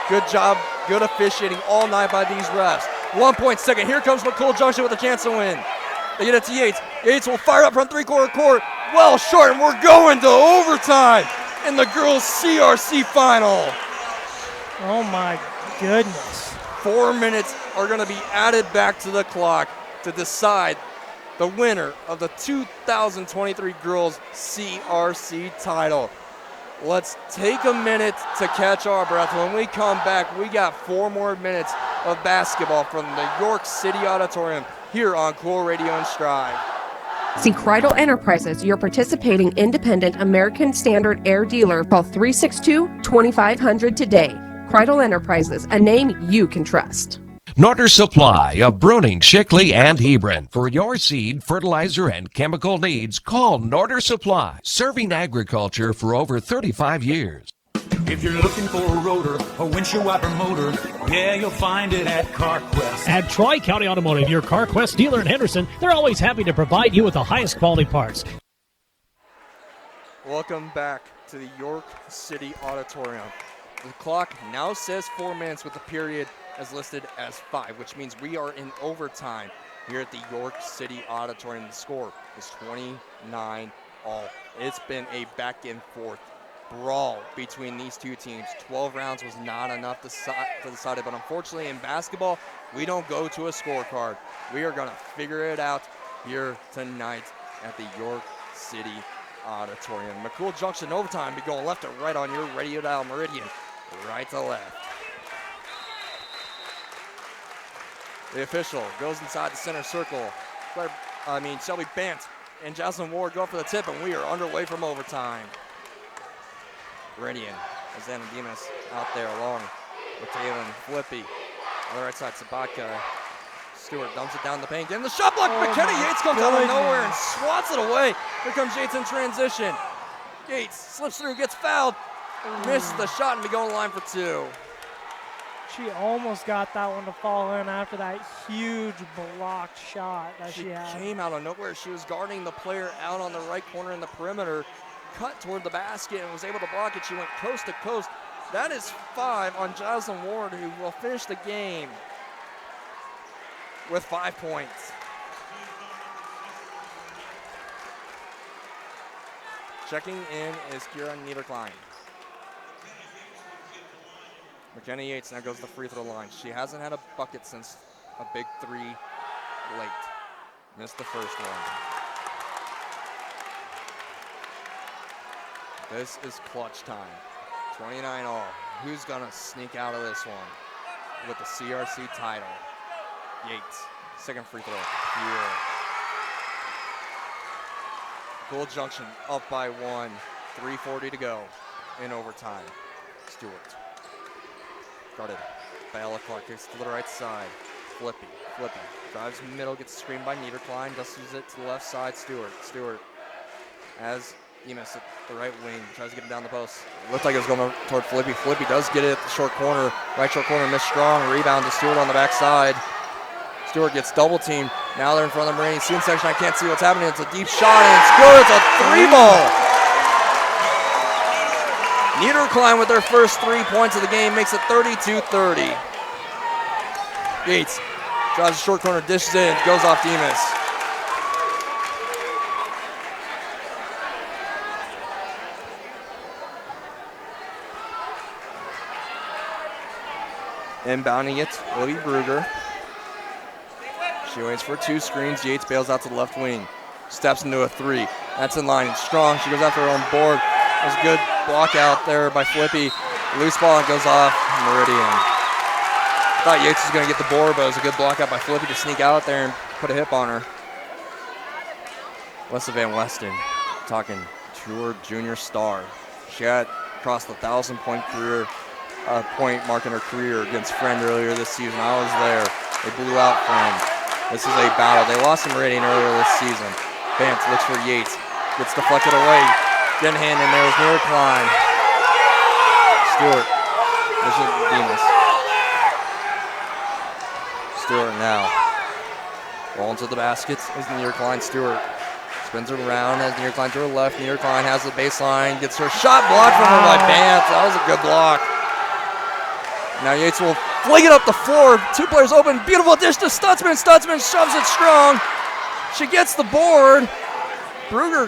Good job, good officiating all night by these refs. 1.2. Here comes McCool Junction with a chance to win. They get it to Yates. Yates will fire up from 3/4 court. Well short, and we're going to overtime in the girls' CRC final. Oh my goodness. 4 minutes are going to be added back to the clock to decide the winner of the 2023 girls CRC title. Let's take a minute to catch our breath. When we come back, we got 4 more minutes of basketball from the York City Auditorium here on KOOL Radio and Strive. See Kreidel Enterprises, your participating independent American Standard Air dealer. Call 362-2500 today. Kreidel Enterprises, a name you can trust. Norder Supply of Bruning, Shickley, and Hebron. For your seed, fertilizer, and chemical needs, call Norder Supply, serving agriculture for over 35 years. If you're looking for a rotor, a windshield wiper motor, yeah, you'll find it at CarQuest. At Tri-County Automotive, your CarQuest dealer in Henderson, they're always happy to provide you with the highest quality parts. Welcome back to the York City Auditorium. The clock now says 4 minutes with the period as listed as 5, which means we are in overtime here at the York City Auditorium. The score is 29-all. It's been a back and forth brawl between these two teams. 12 rounds was not enough to decide it, but unfortunately in basketball, we don't go to a scorecard. We are going to figure it out here tonight at the York City Auditorium. McCool Junction overtime be going left to right on your radio dial. Meridian, right to left. The official goes inside the center circle. Shelby Bant and Jocelyn Ward go for the tip, and we are underway from overtime. Meridian, Azana Demas out there along with Taylor Flippy. On the right side, Sabatka. Stewart dumps it down the paint. And the shot block, McKenna Yates comes out of nowhere and swats it away. Here comes Yates in transition. Yates slips through, gets fouled, misses the shot, and be going line for 2. She almost got that one to fall in after that huge blocked shot that she had. She came out of nowhere. She was guarding the player out on the right corner in the perimeter, cut toward the basket, and was able to block it. She went coast to coast. That is 5 on Jocelyn Ward, who will finish the game with 5 points. Checking in is Kira Niederklein. McKenna Yates now goes to the free throw line. She hasn't had a bucket since a big 3 late. Missed the first one. This is clutch time. 29-all. Who's gonna sneak out of this one with the CRC title? Yates. Second free throw. Here. KOOL Junction up by 1. 3:40 to go. in overtime. Stewart. Guarded by Ella Clark. Kicks to the right side. Flippy. Drives middle, gets screened by Niederklein. Dusties it to the left side. Stewart has Emus at the right wing. Tries to get it down the post. It looked like it was going toward Flippy. Flippy does get it at the short corner. Right short corner, missed strong. Rebound to Stewart on the backside. Stewart gets double teamed. Now they're in front of the Meridian student section. I can't see what's happening. It's a deep shot and it's good. It's a 3-ball. Niederklein with their first 3 points of the game makes it 32-30. Yates drives the short corner, dishes in, goes off Demas. Inbounding it will be Bruger. She waits for 2 screens. Yates bails out to the left wing. Steps into a 3. That's in line. Strong. She goes after her own board. There's a good block out there by Flippy. Loose ball and goes off Meridian. I thought Yates was going to get the board, but it was a good block out by Flippy to sneak out there and put a hip on her. Lessa Van Weston talking to her junior star. She had crossed the 1,000-point career point mark in her career against Friend earlier this season. I was there. They blew out Friend. This is a battle. They lost to Meridian earlier this season. Vance looks for Yates. Gets deflected away. Didn't hand in there was Niederklein. Stewart. This is Demas. Stewart now. Rolling to the basket is Niederklein. Stewart spins around, has Niederklein to her left. Niederklein has the baseline, gets her shot blocked from her by Vance. That was a good block. Now Yates will fling it up the floor. 2 players open. Beautiful dish to Stutzman. Stutzman shoves it strong. She gets the board. Bruger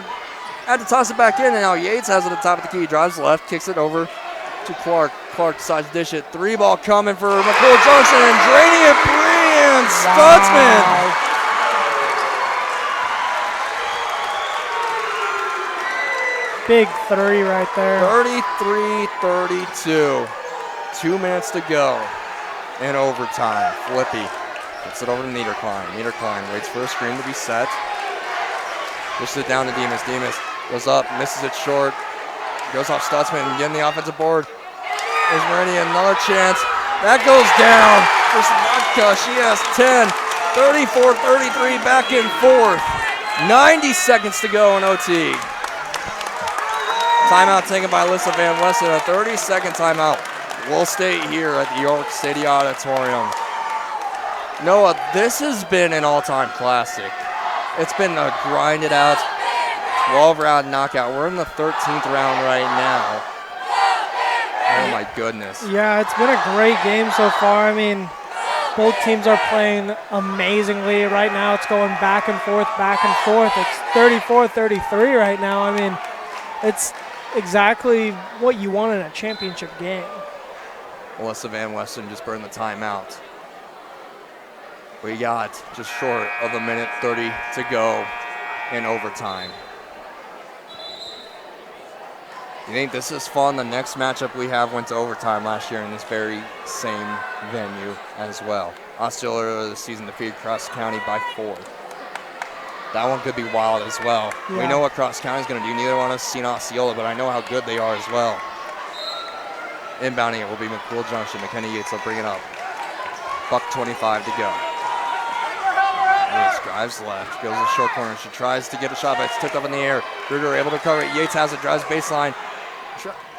had to toss it back in, and now Yates has it at the top of the key. Drives left, kicks it over to Clark. Clark decides to dish it. 3-ball coming for McCool Junction, and draining it. Brian Stutzman. Big 3 right there. 33-32. 2 minutes to go in overtime. Flippy gets it over to Niederklein. Niederklein waits for a screen to be set. Pushes it down to Demas. Demas goes up, misses it short. Goes off Stutzman, getting the offensive board. There's Meridian, another chance. That goes down for Slavka. She has 10. 34-33, back and forth. 90 seconds to go in OT. Timeout taken by Alyssa Van Weston. A 30-second timeout. We'll stay here at the York City Auditorium. Noah, this has been an all-time classic. It's been a grinded out 12-round knockout. We're in the 13th round right now. Oh my goodness. Yeah, it's been a great game so far. I mean, both teams are playing amazingly. Right now it's going back and forth, back and forth. It's 34-33 right now. I mean, it's exactly what you want in a championship game. Alyssa Van Weston just burned the timeout. We got just short of a minute 30 to go in overtime. You think this is fun? The next matchup we have went to overtime last year in this very same venue as well. Osceola earlier this season defeated Cross County by 4. That one could be wild as well. Yeah. We know what Cross County's going to do. Neither one of us seen Osceola, but I know how good they are as well. Inbounding it will be McCool Junction. McKenna Yates will bring it up. $1:25 to go. Yates drives left, goes to the short corner. She tries to get a shot, but it's tipped up in the air. Kruger able to cover it. Yates has it, drives baseline.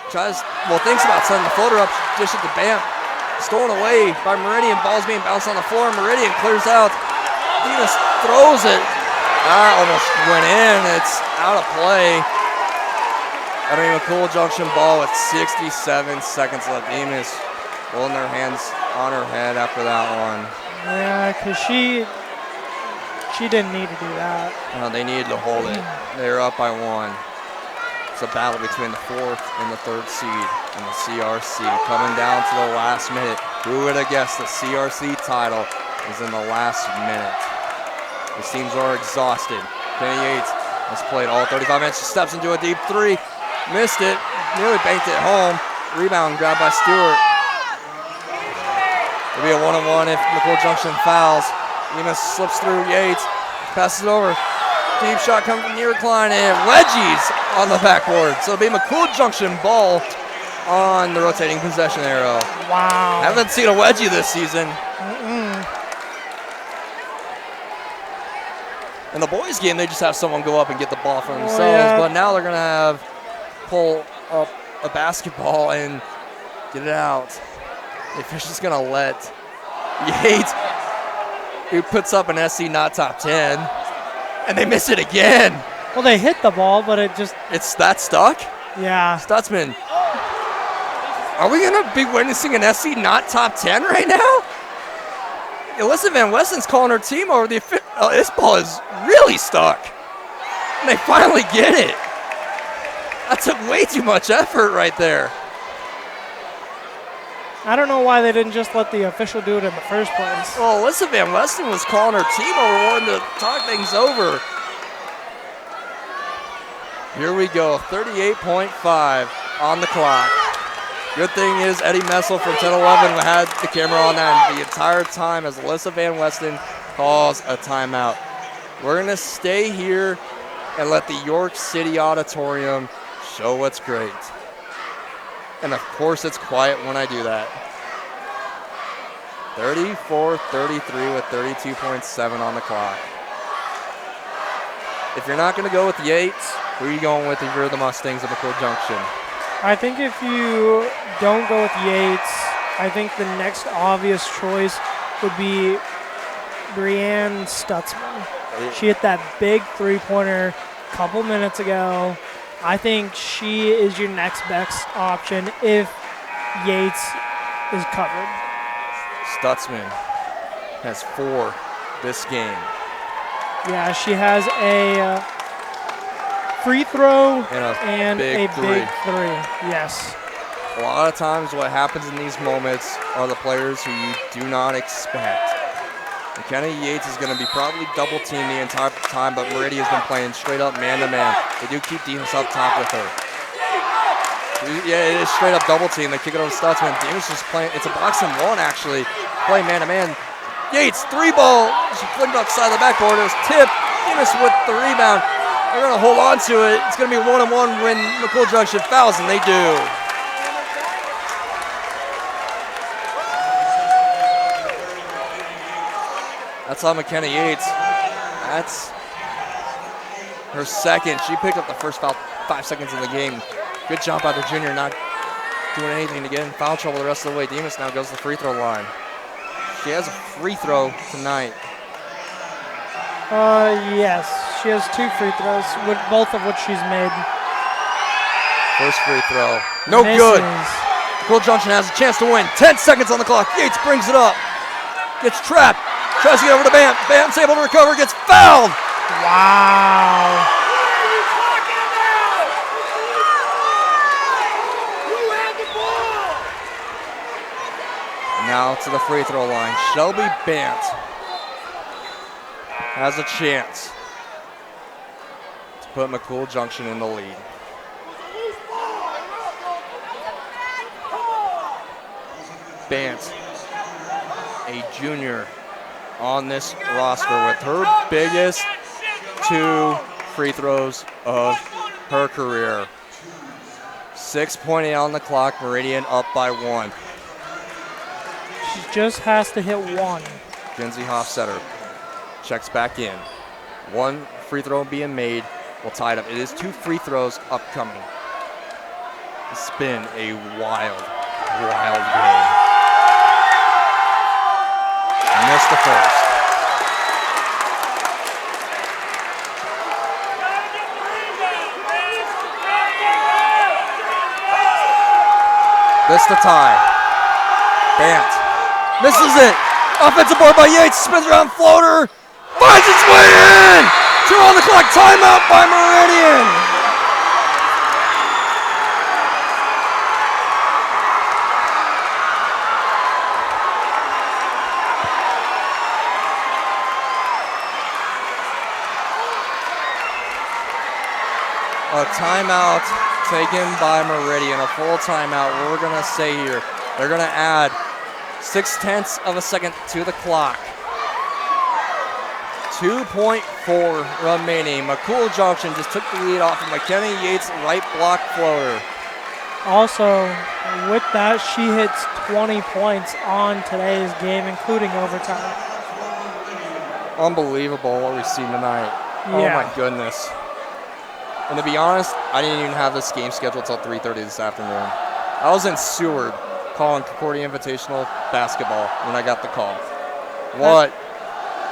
Thinks about sending the floater up. Dish it to Bam. Stolen away by Meridian. Ball's being bounced on the floor. Meridian clears out. Demas throws it. That almost went in. It's out of play. McCool Junction ball with 67 seconds left. Demas holding their hands on her head after that one. Yeah, because she didn't need to do that. No, they needed to hold it. They're up by 1. It's a battle between the 4th and the 3rd seed and the CRC. Coming down to the last minute. Who would have guessed the CRC title is in the last minute? These teams are exhausted. Kenny Yates has played all 35 minutes. She steps into a deep 3. Missed it. Nearly banked it home. Rebound grabbed by Stewart. It'll be a 1-on-1 if McCool Junction fouls. Demas slips through Yates. Passes it over. Deep shot coming from Niederklein and wedgies on the backboard. So it'll be McCool Junction ball on the rotating possession arrow. Wow. Haven't seen a wedgie this season. In the boys' game, they just have someone go up and get the ball for themselves, but now they're going to pull up a basketball and get it out. If you're just going to let Yates, who puts up an SC not top 10, and they miss it again. Well, they hit the ball, but it's that stuck? Yeah. Stutzman. Are we going to be witnessing an SC not top 10 right now? Alyssa Van Westen's calling her team over the this ball is really stuck. And they finally get it. That took way too much effort right there. I don't know why they didn't just let the official do it in the first place. Well, Alyssa Van Westen was calling her team over, wanting to talk things over. Here we go, 38.5 on the clock. Good thing is Eddie Messel from 10-11 had the camera on that the entire time as Alyssa Van Westen calls a timeout. We're going to stay here and let the York City Auditorium show what's great. And of course it's quiet when I do that. 34-33 with 32.7 on the clock. If you're not going to go with Yates, who are you going with if you're the Mustangs of McCool Junction? I think if you don't go with Yates, I think the next obvious choice would be Brianne Stutzman. She hit that big three-pointer a couple minutes ago. I think she is your next best option if Yates is covered. Stutzman has 4 this game. Yeah, she has a free throw and a big three. Yes. A lot of times what happens in these moments are the players who you do not expect. McKenna Yates is going to be probably double teamed the entire time, but Meridian has been playing straight up man-to-man. They do keep Demas up top with her. Yeah, it is straight up double team. They kick it over to Stutzman. Demas is playing, it's a box and one actually, playing man-to-man. Yates, 3-ball, she flicked outside the backboard. It was tipped. Demas with the rebound. They're going to hold on to it. It's going to be 1-1 when McCool Junction fouls, and they do. That's on McKenna Yates. That's her second. She picked up the first foul 5 seconds in the game. Good job by the junior, not doing anything to get in foul trouble the rest of the way. Demas now goes to the free throw line. She has a free throw tonight. Yes, she has 2 free throws, with both of which she's made. First free throw, no good. McCool Junction has a chance to win. 10 seconds on the clock. Yates brings it up, gets trapped, tries to get over to Bam. Bam's able to recover, gets fouled. Wow. Now to the free throw line. Shelby Bant has a chance to put McCool Junction in the lead. Bant, a junior on this roster with her biggest 2 free throws of her career. 6.8 on the clock, Meridian up by 1. She just has to hit 1. Kinsey Hofstetter checks back in. 1 free throw being made will tie it up. It is 2 free throws upcoming. It's been a wild, wild game. Missed the first. This the tie. Bant misses it. Offensive board by Yates. Spins around floater. Finds its way in. 2 on the clock. Timeout by Meridian. A timeout taken by Meridian, a full timeout. We're going to say here, they're going to add 0.6 of a second to the clock. 2.4 remaining. McCool Junction just took the lead off of McKenna Yates' right block floater. Also, with that, she hits 20 points on today's game, including overtime. Unbelievable what we've seen tonight. Yeah. Oh my goodness. And to be honest, I didn't even have this game scheduled till 3:30 this afternoon. I was in Seward calling Concordia Invitational basketball when I got the call. What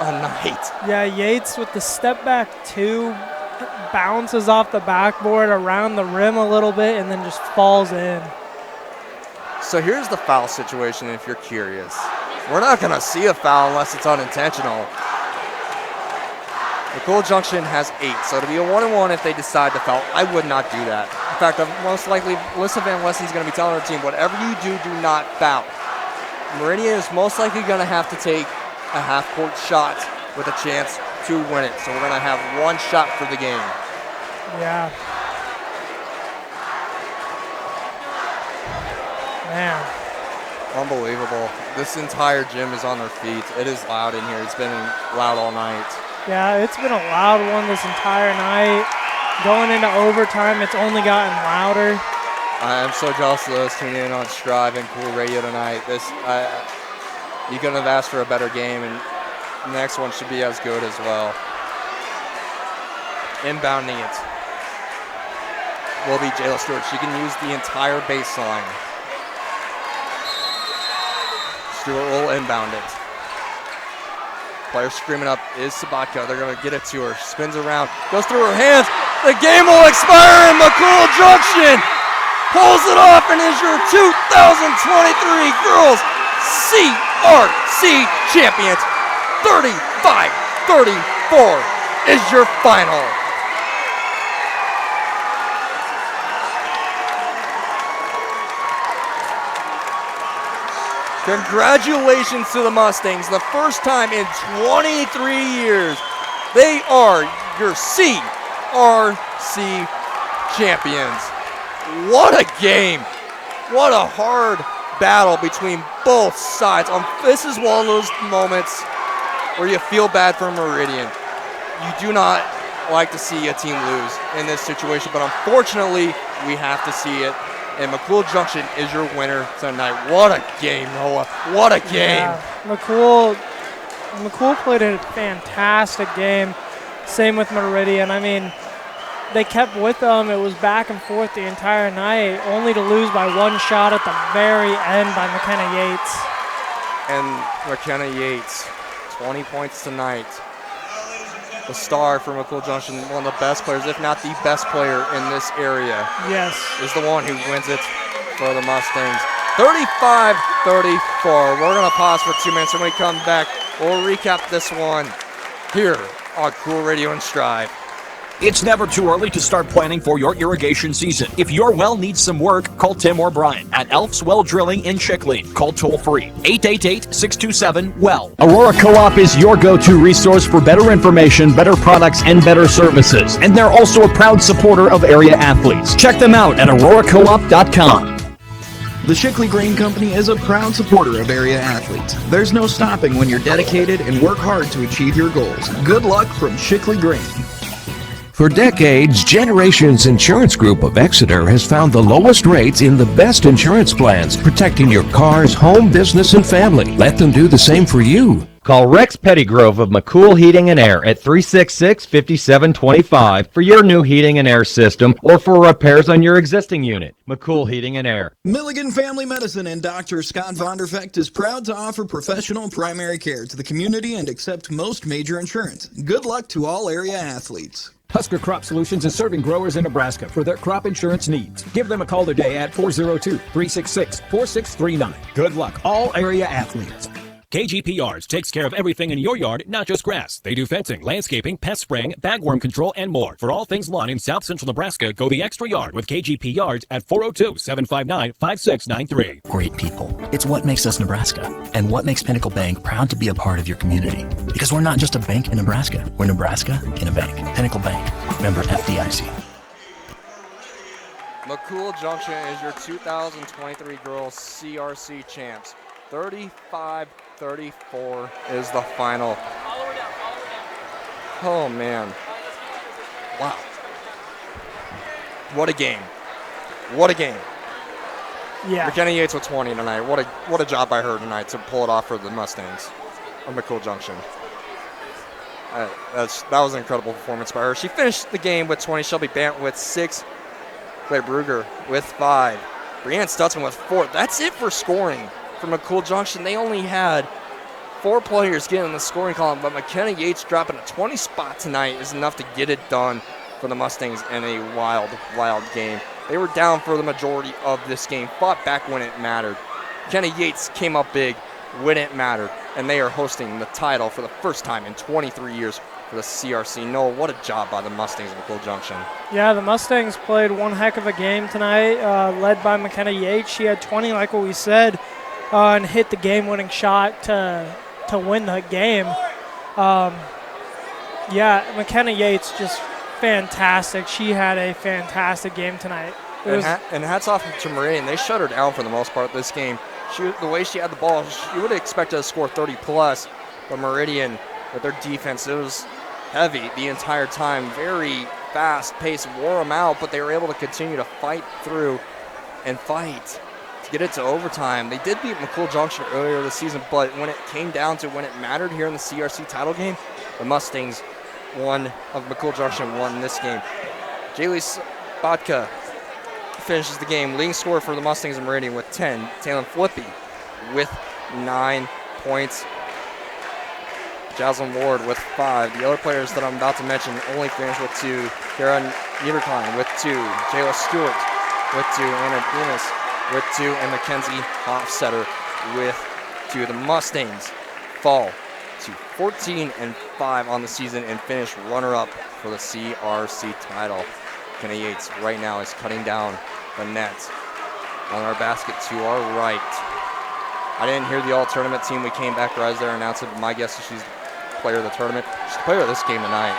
a night. Yeah, Yates with the step back 2, bounces off the backboard around the rim a little bit and then just falls in. So here's the foul situation if you're curious. We're not going to see a foul unless it's unintentional. McCool Junction has 8, so to be a 1-and-1 if they decide to foul, I would not do that. In fact, most likely, Alyssa Van Wessen's going to be telling her team, whatever you do, do not foul. Meridian is most likely going to have to take a half-court shot with a chance to win it. So we're going to have 1 shot for the game. Yeah. Man. Unbelievable. This entire gym is on their feet. It is loud in here. It's been loud all night. Yeah, it's been a loud one this entire night. Going into overtime, it's only gotten louder. I'm so jealous of those tuning in on Strive and KOOL Radio tonight. You couldn't have asked for a better game, and the next one should be as good as well. Inbounding it will be Jayla Stewart. She can use the entire baseline. Stewart will inbound it. Player screaming up is Sabatka. They're going to get it to her. She spins around, goes through her hands. The game will expire in McCool Junction. Pulls it off and is your 2023 girls CRC champions. 35-34 is your final. Congratulations to the Mustangs. The first time in 23 years, they are your CRC champions. What a game. What a hard battle between both sides. This is one of those moments where you feel bad for Meridian. You do not like to see a team lose in this situation, but unfortunately, we have to see it. And McCool Junction is your winner tonight. What a game, Noah. What a game. Yeah, McCool played a fantastic game. Same with Meridian. I mean, they kept with them. It was back and forth the entire night, only to lose by 1 shot at the very end by McKenna Yates. And McKenna Yates, 20 points tonight. The star for McCool Junction, one of the best players, if not the best player in this area. Yes. Is the one who wins it for the Mustangs. 35-34. We're going to pause for 2 minutes. When we come back, we'll recap this one here on KOOL Radio and Strive. It's never too early to start planning for your irrigation season. If your well needs some work, call Tim or Brian at Elf's Well Drilling in Chickley. Call toll-free 888-627-WELL. Aurora Co-op is your go-to resource for better information, better products, and better services. And they're also a proud supporter of area athletes. Check them out at auroracoop.com. The Chickley Grain Company is a proud supporter of area athletes. There's no stopping when you're dedicated and work hard to achieve your goals. Good luck from Chickley Grain. For decades, Generations Insurance Group of Exeter has found the lowest rates in the best insurance plans, protecting your cars, home, business, and family. Let them do the same for you. Call Rex Pettygrove of McCool Heating and Air at 366-5725 for your new heating and air system or for repairs on your existing unit. McCool Heating and Air. Milligan Family Medicine and Dr. Scott Vonderfecht is proud to offer professional primary care to the community and accept most major insurance. Good luck to all area athletes. Husker Crop Solutions is serving growers in Nebraska for their crop insurance needs. Give them a call today at 402-366-4639. Good luck, all area athletes. KGP Yards takes care of everything in your yard, not just grass. They do fencing, landscaping, pest spraying, bagworm control, and more. For all things lawn in South Central Nebraska, go the extra yard with KGP Yards at 402-759-5693. Great people. It's what makes us Nebraska and what makes Pinnacle Bank proud to be a part of your community. Because we're not just a bank in Nebraska. We're Nebraska in a bank. Pinnacle Bank. Member FDIC. McCool Junction is your 2023 girls CRC champs. 35-34 is the final. Oh, man. Wow. What a game. What a game. Yeah. McKenna Yates with 20 tonight. What a job by her tonight to pull it off for the Mustangs of McCool Junction. That was an incredible performance by her. She finished the game with 20. Shelby Bant with 6. Claire Brugger with 5. Brianne Stutzman with 4. That's it for scoring for McCool Junction. They only had 4 players getting in the scoring column, but McKenna Yates dropping a 20 spot tonight is enough to get it done for the Mustangs in a wild, wild game. They were down for the majority of this game, fought back when it mattered. McKenna Yates came up big when it mattered, and they are hosting the title for the first time in 23 years for the CRC. Noah, what a job by the Mustangs of McCool Junction. Yeah, the Mustangs played one heck of a game tonight, led by McKenna Yates. She had 20, like what we said, and hit the game-winning shot to win the game. Yeah, McKenna Yates just fantastic. She had a fantastic game tonight. And hats off to Meridian. They shut her down for the most part this game. The way she had the ball, you would have expected to score 30+, but Meridian, with their defense, it was heavy the entire time. Very fast pace, wore them out, but they were able to continue to fight through and fight to get it to overtime. They did beat McCool Junction earlier this season, but when it came down to when it mattered here in the CRC title game, the Mustangs of McCool Junction won this game. Jaylee Spotka finishes the game. Leading scorer for the Mustangs of Meridian with 10. Taylor Flippy with 9 points. Jaslyn Ward with 5. The other players that I'm about to mention only finished with 2. Kara Niederklein with 2. Jayla Stewart with 2. Anna Dennis with 2. And Mackenzie Hofstetter with 2. The Mustangs fall to 14-5 on the season and finish runner-up for the CRC title. McKenna Yates right now is cutting down the net on our basket to our right. I didn't hear the all-tournament team. We came back right as they're announcing, but my guess is she's the player of the tournament. She's the player of this game tonight.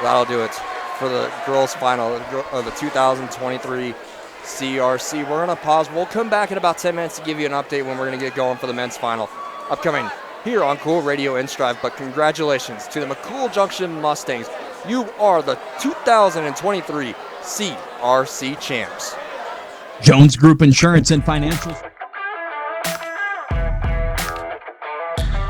That'll do it for the girls' final of the 2023 CRC. We're going to pause. We'll come back in about 10 minutes to give you an update when we're going to get going for the men's final. Upcoming here on KOOL Radio and Strive, but congratulations to the McCool Junction Mustangs. You are the 2023 CRC champs. Jones Group Insurance and Financial